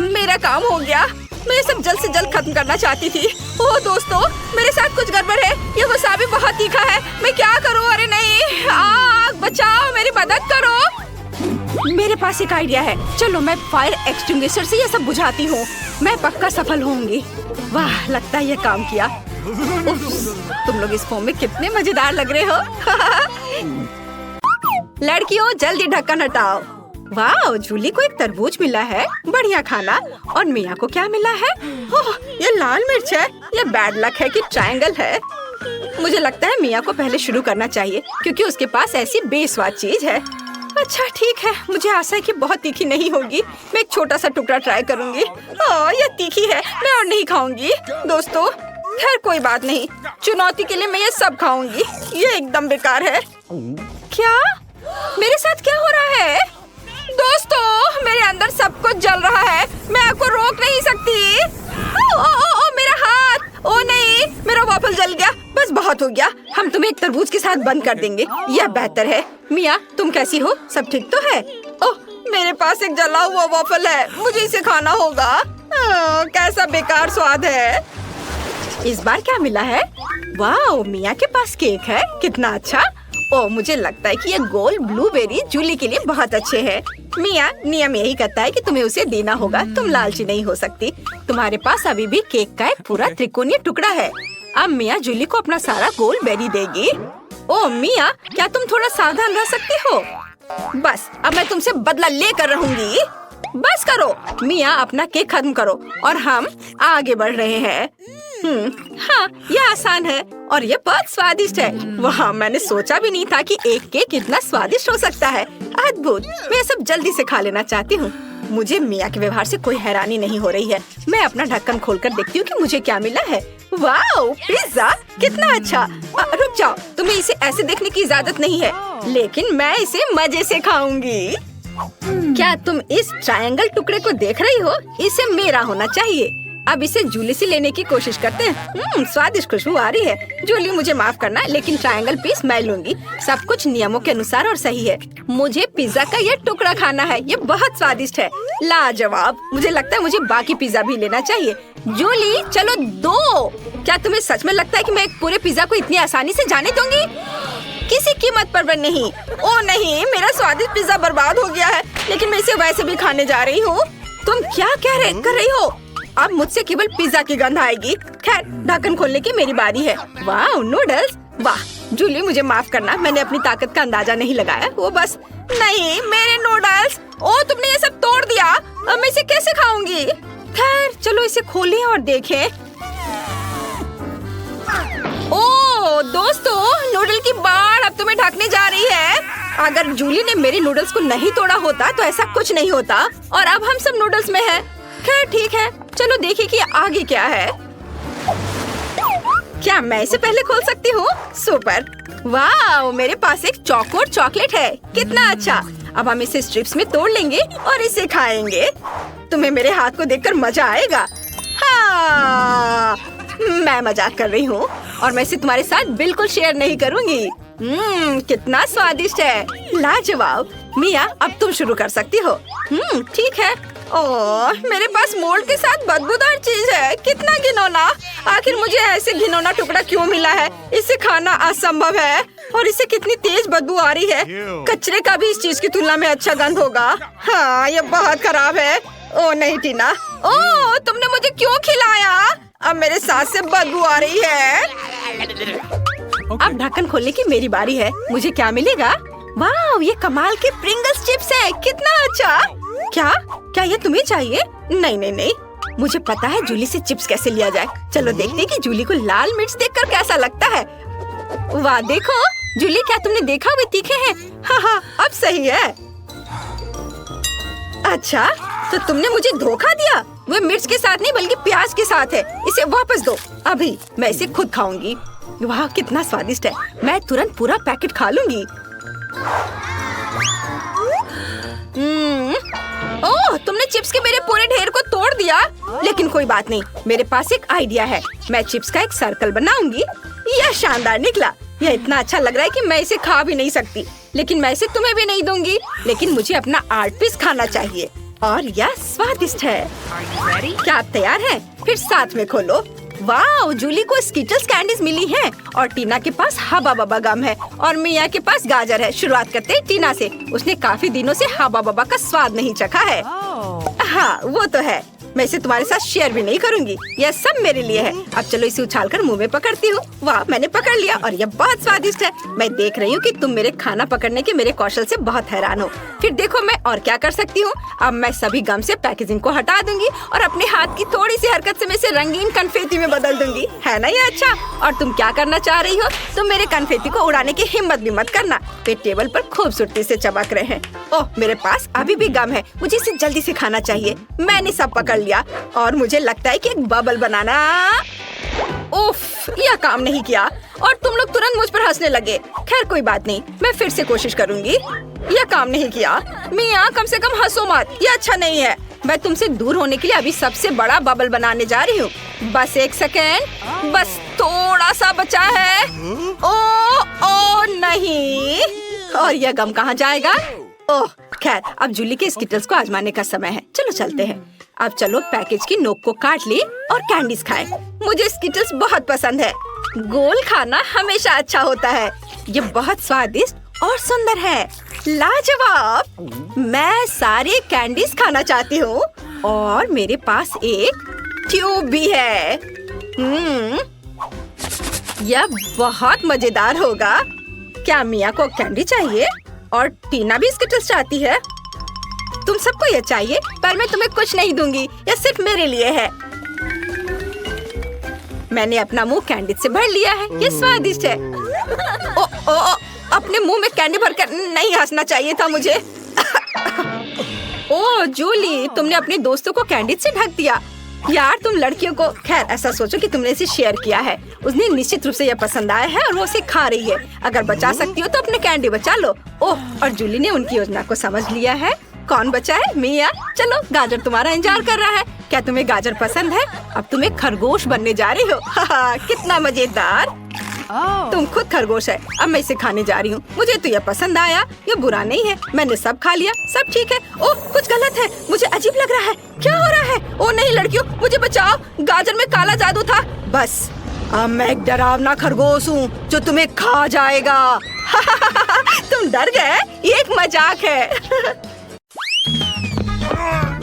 मेरा काम हो गया। मैं ये सब जल्द से जल्द खत्म करना चाहती थी। ओह दोस्तों, मेरे साथ कुछ गड़बड़ है। ये वसाबी बहुत तीखा है। मैं क्या करूँ? अरे नहीं, आग बचाओ, मेरी मदद करो। मेरे पास एक आइडिया है। चलो मैं फायर एक्सटिंग्विशर से ये सब बुझाती हूँ। मैं पक्का सफल होंगी। वाह, लगता है ये काम किया। तुम लोग इस फोम में कितने मजेदार लग रहे हो। लड़कियों, जल्दी ढक्कन हटाओ। वाह, जूली को एक तरबूज मिला है, बढ़िया खाना। और मिया को क्या मिला है? ओह, ये लाल मिर्च है। ये बैड लक है कि ट्रायंगल है। मुझे लगता है मिया को पहले शुरू करना चाहिए क्योंकि उसके पास ऐसी बेस्वाद चीज है। अच्छा ठीक है, मुझे आशा है कि बहुत तीखी नहीं होगी। मैं एक छोटा सा टुकड़ा ट्राई करूंगी। ये तीखी है, मैं और नहीं खाऊंगी। दोस्तों, खैर कोई बात नहीं, चुनौती के लिए मैं ये सब खाऊंगी। ये एकदम बेकार है। क्या मेरे साथ क्या हो रहा है? दोस्तों, मेरे अंदर सब कुछ जल रहा है। मैं आपको रोक नहीं सकती। ओ, मेरा हाथ। ओ नहीं, मेरा वॉफल जल गया। बस बहुत हो गया। हम तुम्हें एक तरबूज के साथ बंद कर देंगे। यह बेहतर है। मिया, तुम कैसी हो? सब ठीक तो है? ओह, मेरे पास एक जला हुआ वॉफल है। मुझे इसे खाना होगा। कैसा बेकार स्वाद है। इस बार क्या मिला है? वाह, मिया के पास केक है। कितना अच्छा। ओह, मुझे लगता है कि ये गोल ब्लूबेरी जूली के लिए बहुत अच्छे हैं। मिया, नियम यही कहता है कि तुम्हें उसे देना होगा। तुम लालची नहीं हो सकती। तुम्हारे पास अभी भी केक का एक पूरा त्रिकोणीय टुकड़ा है। अब मिया जूली को अपना सारा गोल बेरी देगी। ओह मिया, क्या तुम थोड़ा सावधान रह सकती हो? बस, अब मैं तुमसे बदला लेकर रहूंगी। बस करो मिया, अपना केक खत्म करो और हम आगे बढ़ रहे हैं। हाँ, यह आसान है और ये बहुत स्वादिष्ट है। वाह, मैंने सोचा भी नहीं था कि एक केक इतना स्वादिष्ट हो सकता है। अद्भुत। मैं सब जल्दी से खा लेना चाहती हूँ। मुझे मिया के व्यवहार से कोई हैरानी नहीं हो रही है। मैं अपना ढक्कन खोलकर देखती हूँ कि मुझे क्या मिला है। वाह, पिज्जा, कितना अच्छा। रुक जाओ, तुम्हें इसे ऐसे देखने की इजाजत नहीं है, लेकिन मैं इसे मजे से खाऊंगी। क्या तुम इस ट्रायंगल टुकड़े को देख रही हो? इसे मेरा होना चाहिए। अब इसे जूली से लेने की कोशिश करते हैं। स्वादिष्ट खुशबू आ रही है। जूली, मुझे माफ करना, लेकिन ट्रायंगल पीस मैं लूंगी। सब कुछ नियमों के अनुसार और सही है। मुझे पिज्जा का ये टुकड़ा खाना है। ये बहुत स्वादिष्ट है। लाजवाब। मुझे लगता है मुझे बाकी पिज्जा भी लेना चाहिए। जूली, चलो दो। क्या तुम्हें सच में लगता है कि मैं एक पूरे पिज्जा को इतनी आसानी से जाने दूंगी? किसी कीमत पर नहीं। ओ नहीं, मेरा स्वादिष्ट पिज्जा बर्बाद हो गया है, लेकिन मैं इसे वैसे भी खाने जा रही हूँ। तुम क्या कर रही हो? अब मुझसे केवल पिज्जा की गंध आएगी। खैर, ढक्कन खोलने की मेरी बारी है। वाह, नूडल्स। वाह जूली, मुझे माफ करना, मैंने अपनी ताकत का अंदाजा नहीं लगाया। वो बस नहीं, मेरे नूडल्स। ओ, तुमने ये सब तोड़ दिया। अब मैं इसे कैसे खाऊंगी? खैर, चलो इसे खोलें और देखें। ओ दोस्तों, नूडल की बाढ़ अब तुम्हें ढकने जा रही है। अगर जूली ने मेरे नूडल्स को नहीं तोड़ा होता तो ऐसा कुछ नहीं होता और अब हम सब नूडल्स में हैं। खैर ठीक है, चलो देखें कि आगे क्या है। क्या मैं इसे पहले खोल सकती हूँ? सुपर। वाह, मेरे पास एक चौकोर चॉकलेट है। कितना अच्छा। अब हम इसे स्ट्रिप्स में तोड़ लेंगे और इसे खाएंगे। तुम्हें मेरे हाथ को देखकर मजा आएगा। हाँ, मैं मजाक कर रही हूँ और मैं इसे तुम्हारे साथ बिल्कुल शेयर नहीं करूँगी। कितना स्वादिष्ट है। लाजवाब। मिया, अब तुम शुरू कर सकती हो। ठीक है। ओह, मेरे पास मोल्ड के साथ बदबूदार चीज है। कितना घिनौना। आखिर मुझे ऐसे घिनौना टुकड़ा क्यों मिला है? इसे खाना असंभव है और इसे कितनी तेज बदबू आ रही है। कचरे का भी इस चीज की तुलना में अच्छा गंध होगा। हाँ, ये बहुत खराब है। ओह नहीं टीना, ओह तुमने मुझे क्यों खिलाया? अब मेरे सांस से बदबू आ रही है। अब ढक्कन खोलने की मेरी बारी है। मुझे क्या मिलेगा? वाह, ये कमाल के प्रिंगल्स चिप्स है। कितना अच्छा। क्या ये तुम्हें चाहिए? नहीं, मुझे पता है जूली से चिप्स कैसे लिया जाए। चलो देखते हैं कि जूली को लाल मिर्च देखकर कैसा लगता है। वाह देखो जूली, क्या तुमने देखा वे तीखे हैं? हाँ, अब सही है। अच्छा, तो तुमने मुझे धोखा दिया। वो मिर्च के साथ नहीं बल्कि प्याज के साथ है। इसे वापस दो। अभी मैं इसे खुद खाऊंगी। वाह, कितना स्वादिष्ट है। मैं तुरंत पूरा पैकेट खा लूंगी। ओह, तुमने चिप्स के मेरे पूरे ढेर को तोड़ दिया। लेकिन कोई बात नहीं, मेरे पास एक आइडिया है। मैं चिप्स का एक सर्कल बनाऊंगी। यह शानदार निकला। यह इतना अच्छा लग रहा है कि मैं इसे खा भी नहीं सकती, लेकिन मैं इसे तुम्हें भी नहीं दूंगी। लेकिन मुझे अपना 8 पीस खाना चाहिए और यह स्वादिष्ट है। क्या आप तैयार हैं? फिर साथ में खोलो। वाह, जूली को स्किटल्स कैंडीज मिली हैं और टीना के पास हबा बबा गम है और मिया के पास गाजर है। शुरुआत करते हैं टीना से। उसने काफी दिनों से हबा बबा का स्वाद नहीं चखा है। हाँ, वो तो है। मैं इसे तुम्हारे साथ शेयर भी नहीं करूंगी। यह सब मेरे लिए है। अब चलो इसे उछालकर मुंह में पकड़ती हूँ। वाह, मैंने पकड़ लिया और यह बहुत स्वादिष्ट है। मैं देख रही हूँ कि तुम मेरे खाना पकड़ने के मेरे कौशल से बहुत हैरान हो। फिर देखो मैं और क्या कर सकती हूँ। अब मैं सभी गम से पैकेजिंग को हटा दूंगी और अपने हाथ की थोड़ी सी हरकत से मैं इसे रंगीन कन्फेटी में बदल दूंगी। है ना ये अच्छा? और तुम क्या करना चाह रही हो? तुम मेरे कन्फेटी को उड़ाने की हिम्मत भी मत करना। वे टेबल पर खूबसूरती से चमक रहे हैं। ओह, मेरे पास अभी भी गम है। मुझे इसे जल्दी से खाना चाहिए। मैंने सब पकड़ कर लिया और मुझे लगता है कि एक बबल बनाना। उफ, यह काम नहीं किया और तुम लोग तुरंत मुझ पर हंसने लगे। खैर कोई बात नहीं, मैं फिर से कोशिश करूंगी। यह काम नहीं किया। मिया, कम से कम हंसो मत, यह अच्छा नहीं है। मैं तुमसे दूर होने के लिए अभी सबसे बड़ा बबल बनाने जा रही हूँ। बस एक सेकेंड, बस थोड़ा सा बचा है। ओ नहीं, और यह गम कहाँ जाएगा? ओह खैर, अब जूली के स्किटल्स को आजमाने का समय है। चलो चलते हैं। अब चलो पैकेज की नोक को काट ले और कैंडीज खाएं। मुझे स्किटल्स बहुत पसंद है। गोल खाना हमेशा अच्छा होता है। ये बहुत स्वादिष्ट और सुंदर है। लाजवाब। मैं सारे कैंडीज खाना चाहती हूँ और मेरे पास एक ट्यूब भी है। यह बहुत मजेदार होगा। क्या मिया को कैंडी चाहिए और टीना भी स्किटल्स चाहती है? तुम सबको यह चाहिए, पर मैं तुम्हें कुछ नहीं दूंगी। यह सिर्फ मेरे लिए है। मैंने अपना मुंह कैंडी से भर लिया है। ये स्वादिष्ट है। ओ, अपने मुंह में कैंडी भरकर नहीं हंसना चाहिए था मुझे। ओह जूली, तुमने अपने दोस्तों को कैंडी से ढक दिया। यार तुम लड़कियों को, खैर ऐसा सोचो कि तुमने इसे शेयर किया है। उसने निश्चित रूप से यह पसंद आया है और वो इसे खा रही है। अगर बचा सकती हो तो अपने कैंडी बचा लो। ओह, और जूली ने उनकी योजना को समझ लिया है। कौन बचा है? मिया। चलो, गाजर तुम्हारा इंतजार कर रहा है। क्या तुम्हें गाजर पसंद है? अब तुम एक खरगोश बनने जा रही हो। कितना मजेदार। तुम खुद खरगोश है। अब मैं इसे खाने जा रही हूँ। मुझे तो यह पसंद आया। यह बुरा नहीं है। मैंने सब खा लिया, सब ठीक है। ओह, कुछ गलत है। मुझे अजीब लग रहा है। क्या हो रहा है? ओह नहीं लड़कियों, मुझे बचाओ। गाजर में काला जादू था। बस अब मैं एक डरावना खरगोश हूँ जो तुम्हें खा जाएगा। तुम डर गए? ये एक मजाक है।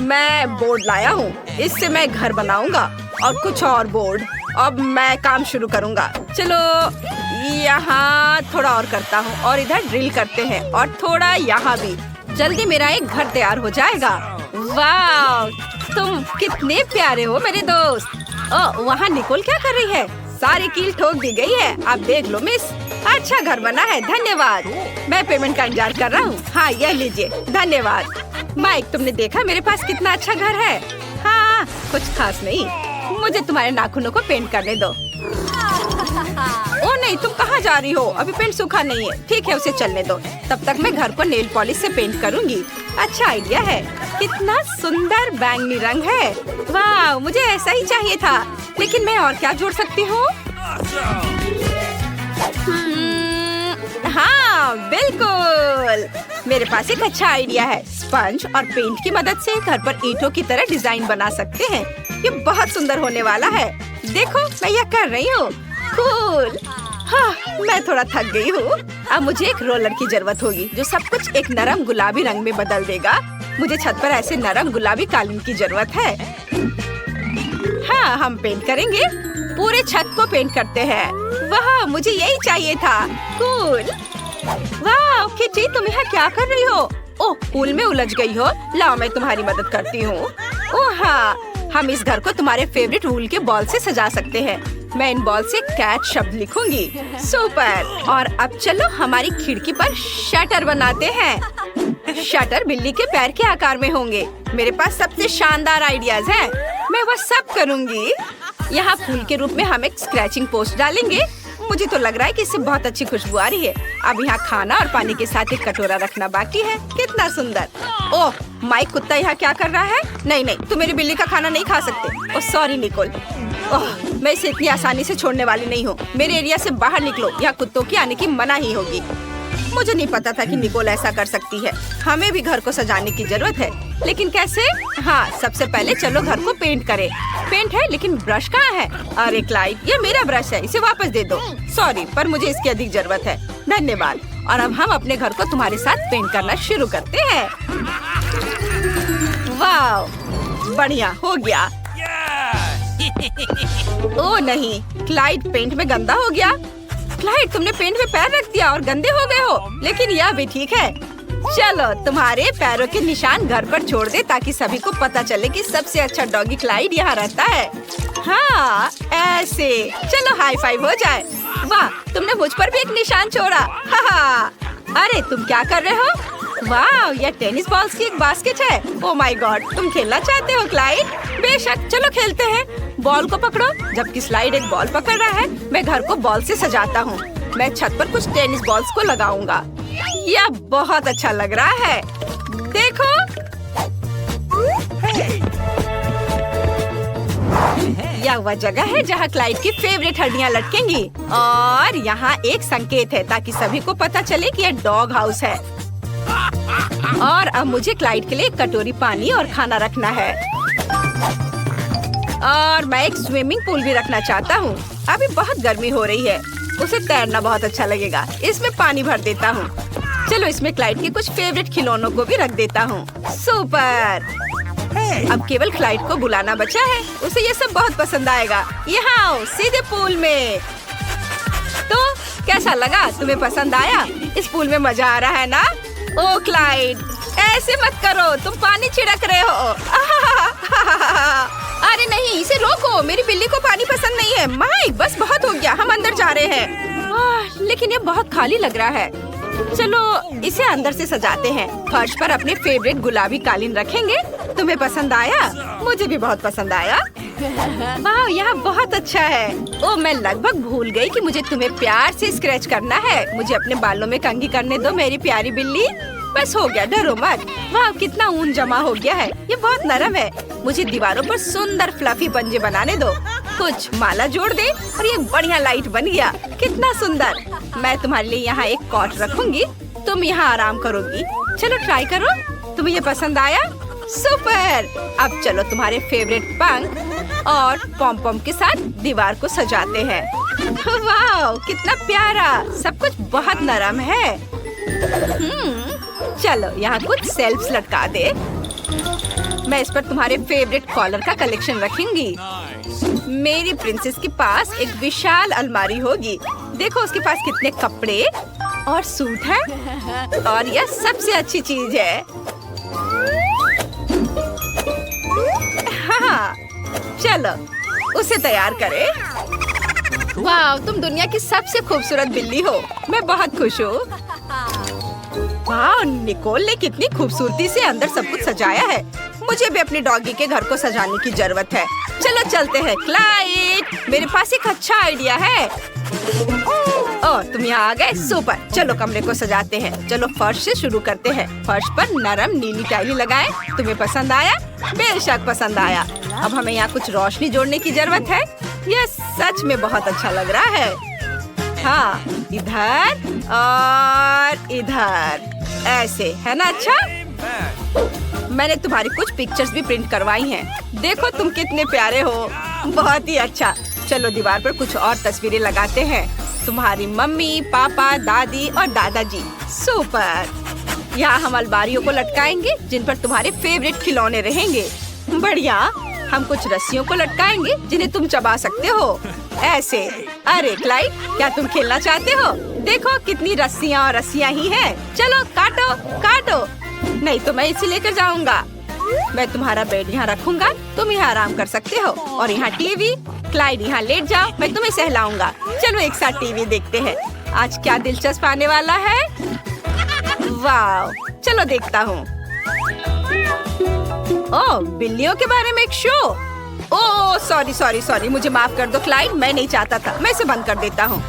मैं बोर्ड लाया हूँ। इससे मैं घर बनाऊंगा और कुछ और बोर्ड। अब मैं काम शुरू करूंगा। चलो यहाँ थोड़ा और करता हूँ और इधर ड्रिल करते हैं और थोड़ा यहाँ भी। जल्दी मेरा एक घर तैयार हो जाएगा। वाह, तुम कितने प्यारे हो मेरे दोस्त। ओह, वहाँ निकोल क्या कर रही है? सारी कील ठोक दी गई है। आप देख लो मिस, अच्छा घर बना है। धन्यवाद। मैं पेमेंट का इंतजार कर रहा हूँ। हाँ यह लीजिए। धन्यवाद। माइक, तुमने देखा मेरे पास कितना अच्छा घर है? हाँ, कुछ खास नहीं। मुझे तुम्हारे नाखूनों को पेंट करने दो। ओ नहीं, तुम कहाँ जा रही हो? अभी पेंट सूखा नहीं है। ठीक है, उसे चलने दो। तब तक मैं घर को नेल पॉलिश से पेंट करूँगी। अच्छा आइडिया है। कितना सुंदर बैंगनी रंग है। वाह, मुझे ऐसा ही चाहिए था। लेकिन मैं और क्या जोड़ सकती हूँ? हाँ बिल्कुल, मेरे पास एक अच्छा आइडिया है। स्पंज और पेंट की मदद से घर पर ईंटों की तरह डिजाइन बना सकते हैं। ये बहुत सुंदर होने वाला है। देखो, मैं यह कर रही हूँ। कूल। हाँ, मैं थोड़ा थक गई हूँ। अब मुझे एक रोलर की जरूरत होगी जो सब कुछ एक नरम गुलाबी रंग में बदल देगा। मुझे छत पर ऐसे नरम गुलाबी कालीन की जरूरत है। हाँ, हम पेंट करेंगे। पूरे छत को पेंट करते हैं। वाह, मुझे यही चाहिए था। कूल। वाह किटी, तुम यहाँ क्या कर रही हो? ओह, पूल में उलझ गई हो। लाओ मैं तुम्हारी मदद करती हूँ। ओह हाँ, हम इस घर को तुम्हारे फेवरेट वूल के बॉल से सजा सकते हैं। मैं इन बॉल से कैट शब्द लिखूंगी। सुपर। और अब चलो हमारी खिड़की पर शटर बनाते हैं। शटर बिल्ली के पैर के आकार में होंगे। मेरे पास सबसे शानदार आइडियाज हैं। मैं वह सब करूंगी। यहाँ फूल के रूप में हम एक स्क्रैचिंग पोस्ट डालेंगे। मुझे तो लग रहा है कि इससे बहुत अच्छी खुशबू आ रही है। अब यहाँ खाना और पानी के साथ एक कटोरा रखना बाकी है। कितना सुंदर। ओह, माइक कुत्ता यहाँ क्या कर रहा है? नहीं नहीं, तुम मेरी बिल्ली का खाना नहीं खा सकते। Oh sorry Nicol. ओह, मैं इसे इतनी आसानी से छोड़ने वाली नहीं हूँ। मेरे एरिया से बाहर निकलो। यहाँ कुत्तों की आने की मनाही होगी। मुझे नहीं पता था कि निकोल ऐसा कर सकती है। हमें भी घर को सजाने की जरूरत है, लेकिन कैसे? हाँ, सबसे पहले चलो घर को पेंट करें। पेंट है, लेकिन ब्रश कहाँ है? अरे क्लाइड, ये मेरा ब्रश है, इसे वापस दे दो। सॉरी, पर मुझे इसकी अधिक जरूरत है। धन्यवाद। और अब हम अपने घर को तुम्हारे साथ पेंट करना शुरू करते हैं। वाह, बढ़िया हो गया। ओह नहीं, क्लाइड पेंट में गंदा हो गया। क्लाइड, तुमने पेंट में पैर रख दिया और गंदे हो गए हो। लेकिन यह भी ठीक है। चलो तुम्हारे पैरों के निशान घर पर छोड़ दे ताकि सभी को पता चले कि सबसे अच्छा डॉगी क्लाइड यहाँ रहता है। हाँ ऐसे। चलो हाई फाइव हो जाए। वाह, तुमने मुझ पर भी एक निशान छोड़ा। हाँ। अरे तुम क्या कर रहे हो? वाह, यह टेनिस बॉल्स की एक बास्केट है। ओह माय गॉड, तुम खेलना चाहते हो क्लाइड? बेशक, चलो खेलते हैं। बॉल को पकड़ो। जबकि स्लाइड एक बॉल पकड़ रहा है, मैं घर को बॉल से सजाता हूँ। मैं छत पर कुछ टेनिस बॉल्स को लगाऊंगा। यह बहुत अच्छा लग रहा है। देखो, यह वह जगह है जहाँ क्लाइड की फेवरेट हड्डियाँ लटकेंगी। और यहाँ एक संकेत है ताकि सभी को पता चले कि यह डॉग हाउस है। और अब मुझे क्लाइड के लिए एक कटोरी पानी और खाना रखना है। और मैं एक स्विमिंग पूल भी रखना चाहता हूँ। अभी बहुत गर्मी हो रही है, उसे तैरना बहुत अच्छा लगेगा। इसमें पानी भर देता हूँ। चलो इसमें क्लाइड के कुछ फेवरेट खिलौनों को भी रख देता हूँ। सुपर। अब केवल क्लाइड को बुलाना बचा है। उसे ये सब बहुत पसंद आएगा। यहाँ आओ, सीधे पूल में। तो कैसा लगा? तुम्हें पसंद आया? इस पूल में मजा आ रहा है ना? ओ क्लाइड, ऐसे मत करो, तुम पानी छिड़क रहे हो। अरे नहीं, इसे रोको। मेरी बिल्ली को पानी पसंद नहीं है। माइक, बस बहुत हो गया, हम अंदर जा रहे हैं। लेकिन ये बहुत खाली लग रहा है। चलो इसे अंदर से सजाते हैं। फर्श पर अपने फेवरेट गुलाबी कालीन रखेंगे। तुम्हें पसंद आया? मुझे भी बहुत पसंद आया। वाह, यहाँ बहुत अच्छा है। ओ, मैं लगभग भूल गई कि मुझे तुम्हें प्यार से स्क्रैच करना है। मुझे अपने बालों में कंघी करने दो मेरी प्यारी बिल्ली। बस हो गया, डरो मत। वाह, कितना ऊन जमा हो गया है। ये बहुत नरम है। मुझे दीवारों पर सुंदर फ्लफी पंजे बनाने दो। कुछ माला जोड़ दे और ये बढ़िया लाइट बन गया। कितना सुंदर। मैं तुम्हारे लिए यहाँ एक कॉट रखूंगी। तुम यहाँ आराम करोगी। चलो ट्राई करो। तुम्हें ये पसंद आया? सुपर। अब चलो तुम्हारे फेवरेट पंख और पॉम पॉम के साथ दीवार को सजाते हैं। वाह, कितना प्यारा। सब कुछ बहुत नरम है। चलो यहाँ कुछ शेल्फ्स लटका दे। मैं इस पर तुम्हारे फेवरेट कॉलर का कलेक्शन रखूंगी। मेरी प्रिंसेस के पास एक विशाल अलमारी होगी। देखो उसके पास कितने कपड़े और सूट हैं। और यह सबसे अच्छी चीज है। हाँ, चलो उसे तैयार करें। वाह, तुम दुनिया की सबसे खूबसूरत बिल्ली हो। मैं बहुत खुश हूँ। वाह, निकोल ने कितनी खूबसूरती से अंदर सब कुछ सजाया है। मुझे भी अपने डॉगी के घर को सजाने की जरूरत है। चलो चलते हैं। क्लाइड, मेरे पास एक अच्छा आइडिया है। ओह, तुम यहाँ आ गए। सुपर। चलो कमरे को सजाते हैं। चलो फर्श से शुरू करते हैं। फर्श पर नरम नीली टाइली लगाएं। तुम्हें पसंद आया? बेशक पसंद आया। अब हमें यहाँ कुछ रोशनी जोड़ने की जरूरत है। यह सच में बहुत अच्छा लग रहा है। हाँ, इधर और इधर, ऐसे है ना? अच्छा, मैंने तुम्हारी कुछ पिक्चर्स भी प्रिंट करवाई हैं। देखो तुम कितने प्यारे हो। बहुत ही अच्छा। चलो दीवार पर कुछ और तस्वीरें लगाते हैं। तुम्हारी मम्मी, पापा, दादी और दादाजी। सुपर। यहाँ हम अलमारियों को लटकाएंगे जिन पर तुम्हारे फेवरेट खिलौने रहेंगे। बढ़िया। हम कुछ रस्सियों को लटकाएंगे जिन्हें तुम चबा सकते हो, ऐसे। अरे क्लाइड, क्या तुम खेलना चाहते हो? देखो कितनी रस्सियाँ और रस्सियाँ ही हैं। चलो काटो काटो। नहीं तो मैं इसे लेकर जाऊंगा। मैं तुम्हारा बेड यहाँ रखूंगा। तुम यहाँ आराम कर सकते हो। और यहाँ टीवी। क्लाइड यहाँ लेट जाओ, मैं तुम्हें सहलाऊंगा। चलो एक साथ टीवी देखते हैं। आज क्या दिलचस्प आने वाला है? वाह, चलो देखता हूँ। ओह, बिल्लियों के बारे में एक show. Oh sorry sorry sorry, मुझे माफ कर दो क्लाइड, मैं नहीं चाहता था। मैं इसे बंद कर देता हूँ।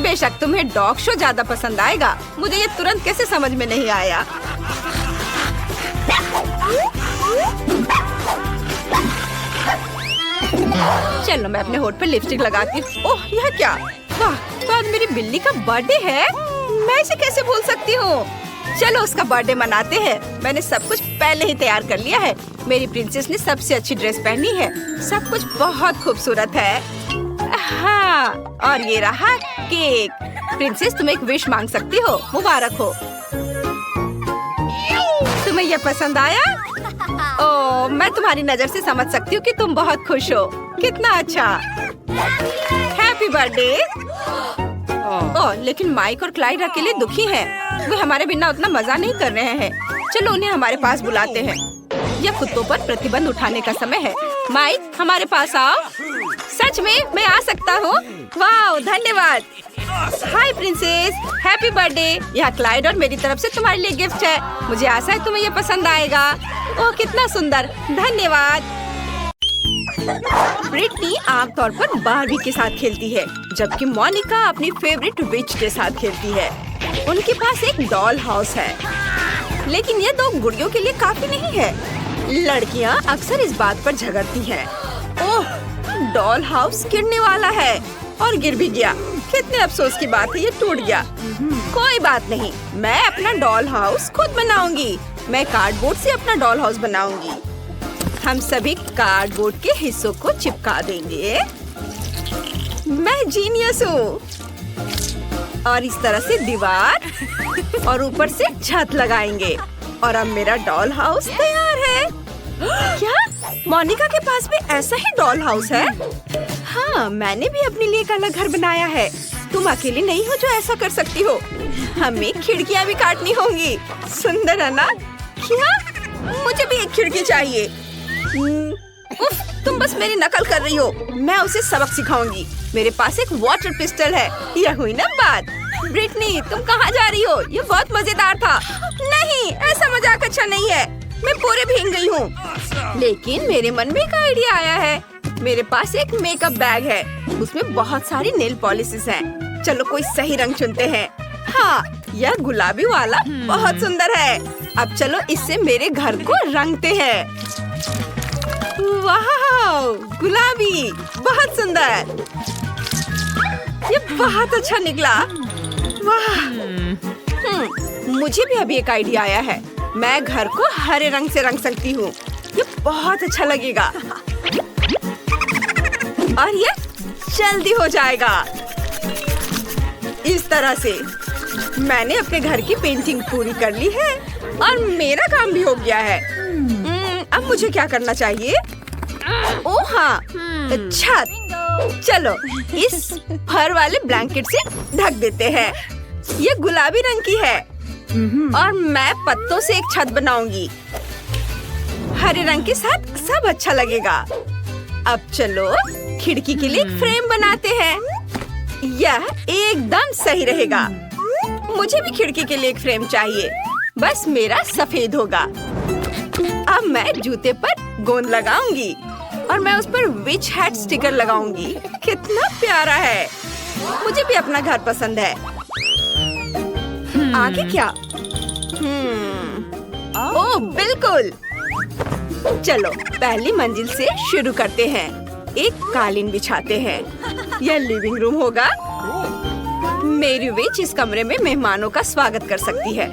बेशक तुम्हें डॉग शो ज्यादा पसंद आएगा। मुझे ये तुरंत कैसे समझ में नहीं आया। चलो मैं अपने होठ पर लिपस्टिक लगाती हूँ। ओह, यह क्या? वाह, तो आज मेरी बिल्ली का बर्थडे है। मैं इसे कैसे भूल सकती हूँ? चलो उसका बर्थडे मनाते हैं। मैंने सब कुछ पहले ही तैयार कर लिया है। मेरी प्रिंसेस ने सबसे अच्छी ड्रेस पहनी है। सब कुछ बहुत खूबसूरत है। हाँ, और ये रहा केक। प्रिंसेस, तुम एक विश मांग सकती हो। मुबारक हो। तुम्हें ये पसंद आया? ओह, मैं तुम्हारी नजर से समझ सकती हूँ कि तुम बहुत खुश हो। कितना अच्छा। Happy birthday. ओह, लेकिन माइक और क्लाइड अकेले दुखी हैं। वे हमारे बिना उतना मजा नहीं कर रहे हैं। चलो उन्हें हमारे पास बुलाते हैं। यह कुत्तों पर प्रतिबंध उठाने का समय है। माइक, हमारे पास आओ। सच में मैं आ सकता हूँ? वाह, धन्यवाद। हाय प्रिंसेस, हैप्पी बर्थडे। यह क्लाइड और मेरी तरफ से तुम्हारे लिए गिफ्ट है। मुझे आशा है तुम्हें ये पसंद आएगा। ओह कितना सुंदर, धन्यवाद। ब्रिटनी आमतौर पर बारबी के साथ खेलती है, जबकि मोनिका अपनी फेवरेट विच के साथ खेलती है। उनके पास एक डॉल हाउस है, लेकिन ये दो गुड़ियों के लिए काफी नहीं है। लड़कियां अक्सर इस बात पर झगड़ती हैं। ओह, डॉल हाउस गिरने वाला है और गिर भी गया। कितने अफसोस की बात है, ये टूट गया। कोई बात नहीं, मैं अपना डॉल हाउस खुद बनाऊंगी। मैं कार्डबोर्ड से अपना डॉल हाउस बनाऊंगी। हम सभी कार्डबोर्ड के हिस्सों को चिपका देंगे। मैं जीनियस हूँ। और इस तरह से दीवार और ऊपर से छत लगाएंगे और अब मेरा डॉल हाउस तैयार है। क्या मोनिका के पास भी ऐसा ही डॉल हाउस है? हाँ, मैंने भी अपने लिए एक अलग घर बनाया है। तुम अकेली नहीं हो जो ऐसा कर सकती हो। हमें खिड़कियाँ भी काटनी होंगी। सुंदर है ना? क्या? मुझे भी एक खिड़की चाहिए। उफ, तुम बस मेरी नकल कर रही हो। मैं उसे सबक सिखाऊंगी। मेरे पास एक वाटर पिस्टल है। यह हुई ना बात। ब्रिटनी, तुम कहाँ जा रही हो? ये बहुत मजेदार था। नहीं, ऐसा मजाक अच्छा नहीं है। मैं पूरे भीग गई हूँ। लेकिन मेरे मन में एक आइडिया आया है। मेरे पास एक मेकअप बैग है। उसमें बहुत सारी नेल पॉलिशेस हैं। चलो कोई सही रंग चुनते हैं। हाँ, यह गुलाबी वाला बहुत सुंदर है। अब चलो इससे मेरे घर को रंगते हैं। वाह, गुलाबी, बहुत सुंदर। ये बहुत अच्छा निकला। वाह। मुझे भी अभी एक आइडिया आया है। मैं घर को हरे रंग से रंग सकती हूँ। ये बहुत अच्छा लगेगा और ये जल्दी हो जाएगा। इस तरह से मैंने अपने घर की पेंटिंग पूरी कर ली है और मेरा काम भी हो गया है। अब मुझे क्या करना चाहिए? ओह हाँ, छत। चलो इस फर वाले ब्लैंकेट से ढक देते हैं। ये गुलाबी रंग की है और मैं पत्तों से एक छत बनाऊंगी। हरे रंग के साथ सब अच्छा लगेगा। अब चलो खिड़की के लिए एक फ्रेम बनाते हैं। यह एकदम सही रहेगा। मुझे भी खिड़की के लिए एक फ्रेम चाहिए। बस मेरा सफेद होगा। अब मैं जूते पर गोंद लगाऊंगी और मैं उस पर विच हैट स्टिकर लगाऊंगी। कितना प्यारा है। मुझे भी अपना घर पसंद है। आगे क्या? ओह बिल्कुल। चलो पहली मंजिल से शुरू करते हैं। एक कालीन बिछाते हैं। यह लिविंग रूम होगा। मेरी विच इस कमरे में मेहमानों का स्वागत कर सकती है।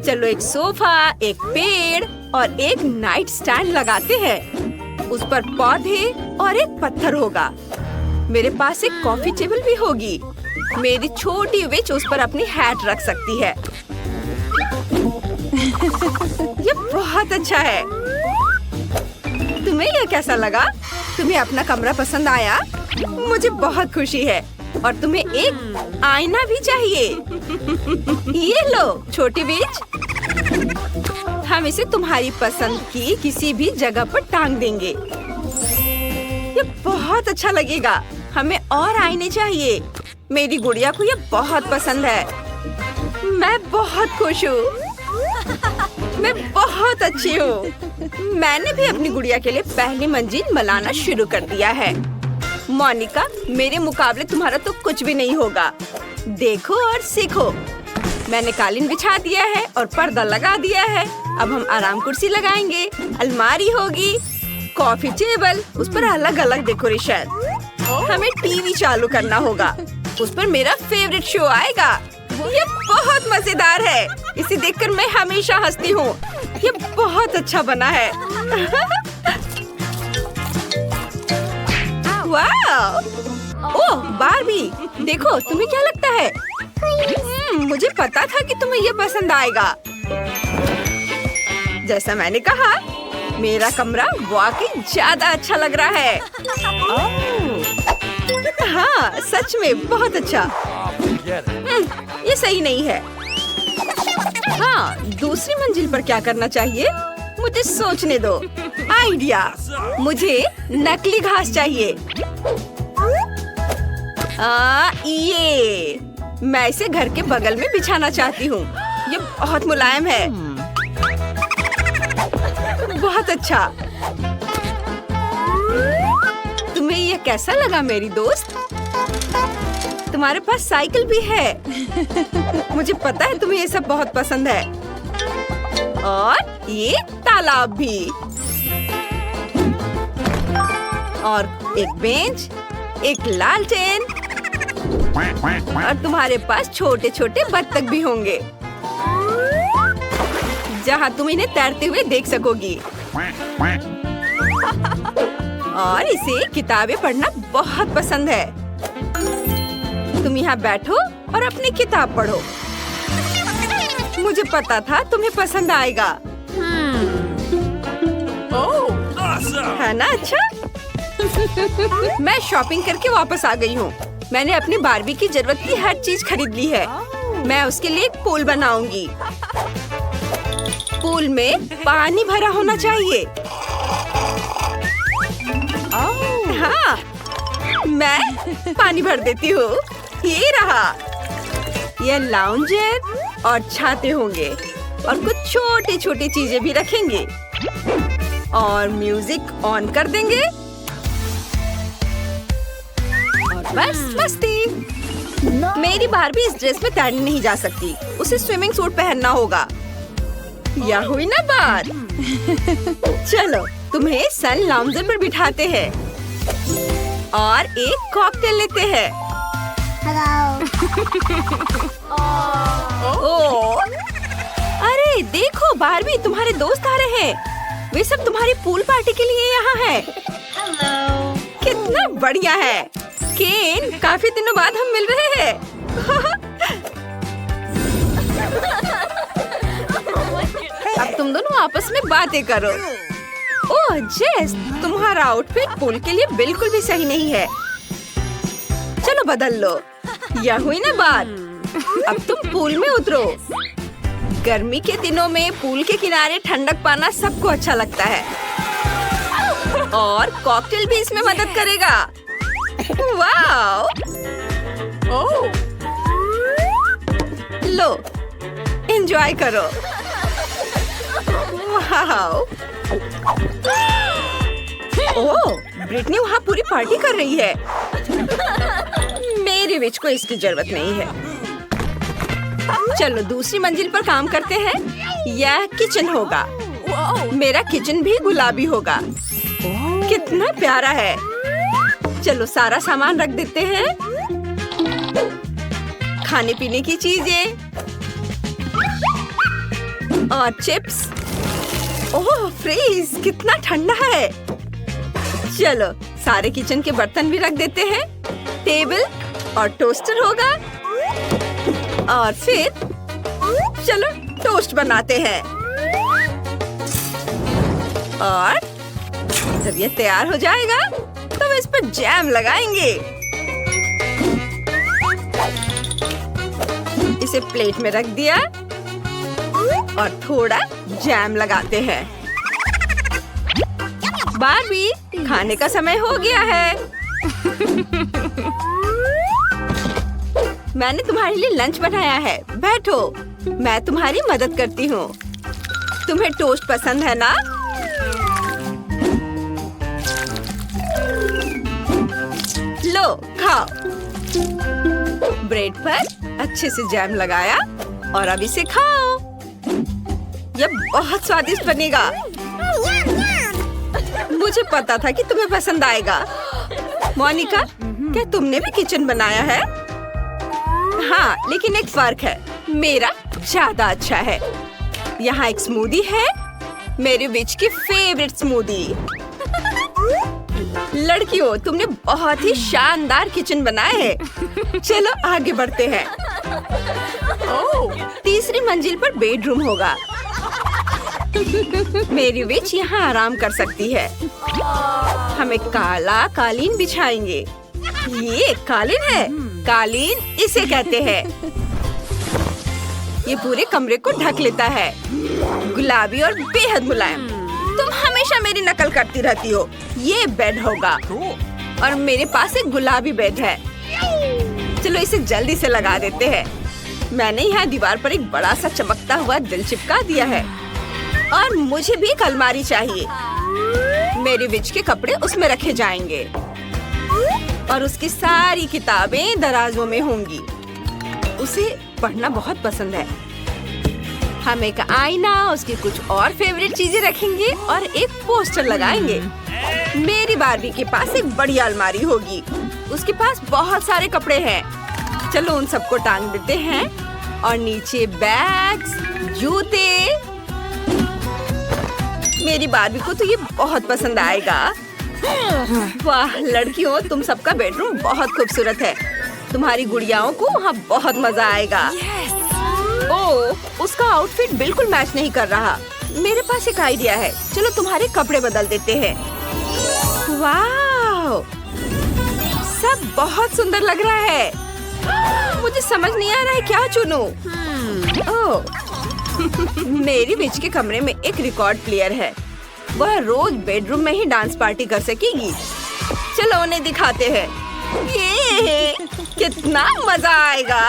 चलो एक सोफा, एक पेड़ और एक नाइट स्टैंड लगाते हैं। उस पर पौधे और एक पत्थर होगा। मेरे पास एक कॉफी टेबल भी होगी। मेरी छोटी विच उस पर अपनी हैट रख सकती है। ये बहुत अच्छा है। तुम्हें यह कैसा लगा? तुम्हें अपना कमरा पसंद आया? मुझे बहुत खुशी है। और तुम्हें एक आईना भी चाहिए। ये लो छोटी विच। हम इसे तुम्हारी पसंद की किसी भी जगह पर टांग देंगे। ये बहुत अच्छा लगेगा। हमें और आईने चाहिए। मेरी गुड़िया को ये बहुत पसंद है। मैं बहुत खुश हूँ। मैं बहुत अच्छी हूँ। मैंने भी अपनी गुड़िया के लिए पहली मंजिल बनाना शुरू कर दिया है। मोनिका, मेरे मुकाबले तुम्हारा तो कुछ भी नहीं होगा। देखो और सीखो। मैंने कालीन बिछा दिया है और पर्दा लगा दिया है। अब हम आराम कुर्सी लगाएंगे। अलमारी होगी, कॉफी टेबल, उस पर अलग अलग डेकोरेशन। हमें टीवी चालू करना होगा। उस पर मेरा फेवरेट शो आएगा। ये बहुत मजेदार है। इसे देखकर मैं हमेशा हंसती हूँ। ये बहुत अच्छा बना है। वाह! ओह बारबी, देखो तुम्हें क्या लगता है? मुझे पता था कि तुम्हें ये पसंद आएगा। जैसा मैंने कहा, मेरा कमरा वाकई ज्यादा अच्छा लग रहा है। हाँ सच में बहुत अच्छा। ये सही नहीं है। हाँ, दूसरी मंजिल पर क्या करना चाहिए? मुझे सोचने दो। आइडिया, मुझे नकली घास चाहिए। ये मैं इसे घर के बगल में बिछाना चाहती हूँ। ये बहुत मुलायम है। बहुत अच्छा। तुम्हें यह कैसा लगा मेरी दोस्त? तुम्हारे पास साइकिल भी है। मुझे पता है तुम्हें ये सब बहुत पसंद है। और ये तालाब भी। और एक बेंच, एक लालटेन, और तुम्हारे पास छोटे छोटे बत्तख भी होंगे जहाँ तुम इन्हें तैरते हुए देख सकोगी। और इसे किताबें पढ़ना बहुत पसंद है। तुम यहाँ बैठो और अपनी किताब पढ़ो। मुझे पता था तुम्हें पसंद आएगा। है ना अच्छा? मैं शॉपिंग करके वापस आ गई हूँ। मैंने अपनी बारबी की जरूरत की हर चीज खरीद ली है। मैं उसके लिए एक पूल बनाऊंगी। पूल में पानी भरा होना चाहिए। हाँ, मैं पानी भर देती हूँ। ये रहा। ये लाउंजर और छाते होंगे और कुछ छोटी छोटी चीजें भी रखेंगे और म्यूजिक ऑन कर देंगे और बस मस्ती। मेरी बारबी इस ड्रेस में तैरने नहीं जा सकती। उसे स्विमिंग सूट पहनना होगा। यह हुई ना बात। चलो तुम्हें सन लाउंजर पर बिठाते हैं और एक कॉकटेल लेते हैं। ओह, अरे देखो बारबी, तुम्हारे दोस्त आ रहे हैं। वे सब तुम्हारी पूल पार्टी के लिए यहाँ हैं। कितना बढ़िया है केन, काफी दिनों बाद हम मिल रहे हैं। अब तुम दोनों आपस में बातें करो। ओह जेस, तुम्हारा आउटफिट पूल के लिए बिल्कुल भी सही नहीं है। चलो बदल लो। यह हुई ना बात। अब तुम पूल में उतरो। गर्मी के दिनों में पूल के किनारे ठंडक पाना सबको अच्छा लगता है और कॉकटेल भी इसमें मदद करेगा। वाओ! ओह! लो, एंजॉय करो। वाओ! ओह, ब्रिटनी वहाँ पूरी पार्टी कर रही है। मेरी विच को इसकी जरूरत नहीं है। चलो दूसरी मंजिल पर काम करते हैं। यह किचन होगा। मेरा किचन भी गुलाबी होगा। कितना प्यारा है। चलो सारा सामान रख देते हैं। खाने पीने की चीजें और चिप्स। ओह फ्रीज, कितना ठंडा है। चलो सारे किचन के बर्तन भी रख देते हैं। टेबल और टोस्टर होगा। और फिर चलो टोस्ट बनाते हैं। और जब ये तैयार हो जाएगा तो इस पर जैम लगाएंगे। इसे प्लेट में रख दिया और थोड़ा जैम लगाते हैं। बारबी, खाने का समय हो गया है। मैंने तुम्हारे लिए लंच बनाया है। बैठो, मैं तुम्हारी मदद करती हूँ। तुम्हें टोस्ट पसंद है ना? लो खाओ। ब्रेड पर अच्छे से जैम लगाया और अब इसे खाओ। यह बहुत स्वादिष्ट बनेगा। मुझे पता था कि तुम्हें पसंद आएगा। मोनिका, क्या तुमने भी किचन बनाया है? हाँ, लेकिन एक फर्क है। मेरा ज्यादा अच्छा है। यहाँ एक स्मूदी है, मेरी विच की फेवरेट स्मूदी। लड़कियों, तुमने बहुत ही शानदार किचन बनाया है। चलो आगे बढ़ते हैं। तीसरी मंजिल पर बेडरूम होगा। मेरी विच यहाँ आराम कर सकती है। हम एक काला कालीन बिछाएंगे। ये कालीन है। कालीन इसे कहते हैं। ये पूरे कमरे को ढक लेता है। गुलाबी और बेहद मुलायम। तुम हमेशा मेरी नकल करती रहती हो। ये बेड होगा और मेरे पास एक गुलाबी बेड है। चलो इसे जल्दी से लगा देते हैं। मैंने यहाँ दीवार पर एक बड़ा सा चमकता हुआ दिल चिपका दिया है। और मुझे भी एक अलमारी चाहिए। मेरे विच के कपड़े उसमें रखे जाएंगे और उसकी सारी किताबें दराजों में होंगी। उसे पढ़ना बहुत पसंद है। हम एक आईना, उसकी कुछ और फेवरेट चीजें रखेंगे और एक पोस्टर लगाएंगे। मेरी बार्बी के पास एक बड़ी अलमारी होगी। उसके पास बहुत सारे कपड़े हैं। चलो उन सबको टांग देते हैं और नीचे बैग्स, जूते। मेरी बार्बी को तो ये बहुत पसंद आएगा। वाह लड़कियों, तुम सबका बेडरूम बहुत खूबसूरत है। तुम्हारी गुड़ियाओं को वहाँ बहुत मजा आएगा। ओह, उसका आउटफिट बिल्कुल मैच नहीं कर रहा। मेरे पास एक आइडिया है। चलो तुम्हारे कपड़े बदल देते हैं। वाह, सब बहुत सुंदर लग रहा है। मुझे समझ नहीं आ रहा है क्या चुनूं। ओह, मेरी विच के कमरे में एक रिकॉर्ड प्लेयर है। वह रोज बेडरूम में ही डांस पार्टी कर सकेगी। चलो उन्हें दिखाते हैं। ये कितना मजा आएगा।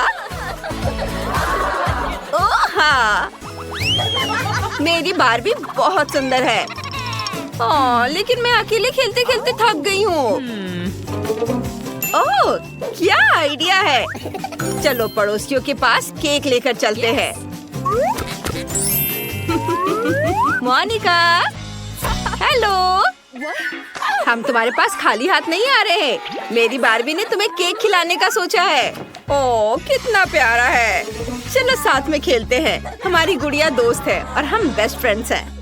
ओह हाँ, मेरी बार्बी बहुत सुंदर है। लेकिन मैं अकेले खेलते खेलते थक गई हूँ। ओह, क्या आइडिया है। चलो पड़ोसियों के पास केक लेकर चलते हैं। मोनिका, हेलो। हम तुम्हारे पास खाली हाथ नहीं आ रहे। मेरी बार्बी ने तुम्हें केक खिलाने का सोचा है। ओह, कितना प्यारा है। चलो साथ में खेलते हैं। हमारी गुड़िया दोस्त है और हम बेस्ट फ्रेंड्स हैं।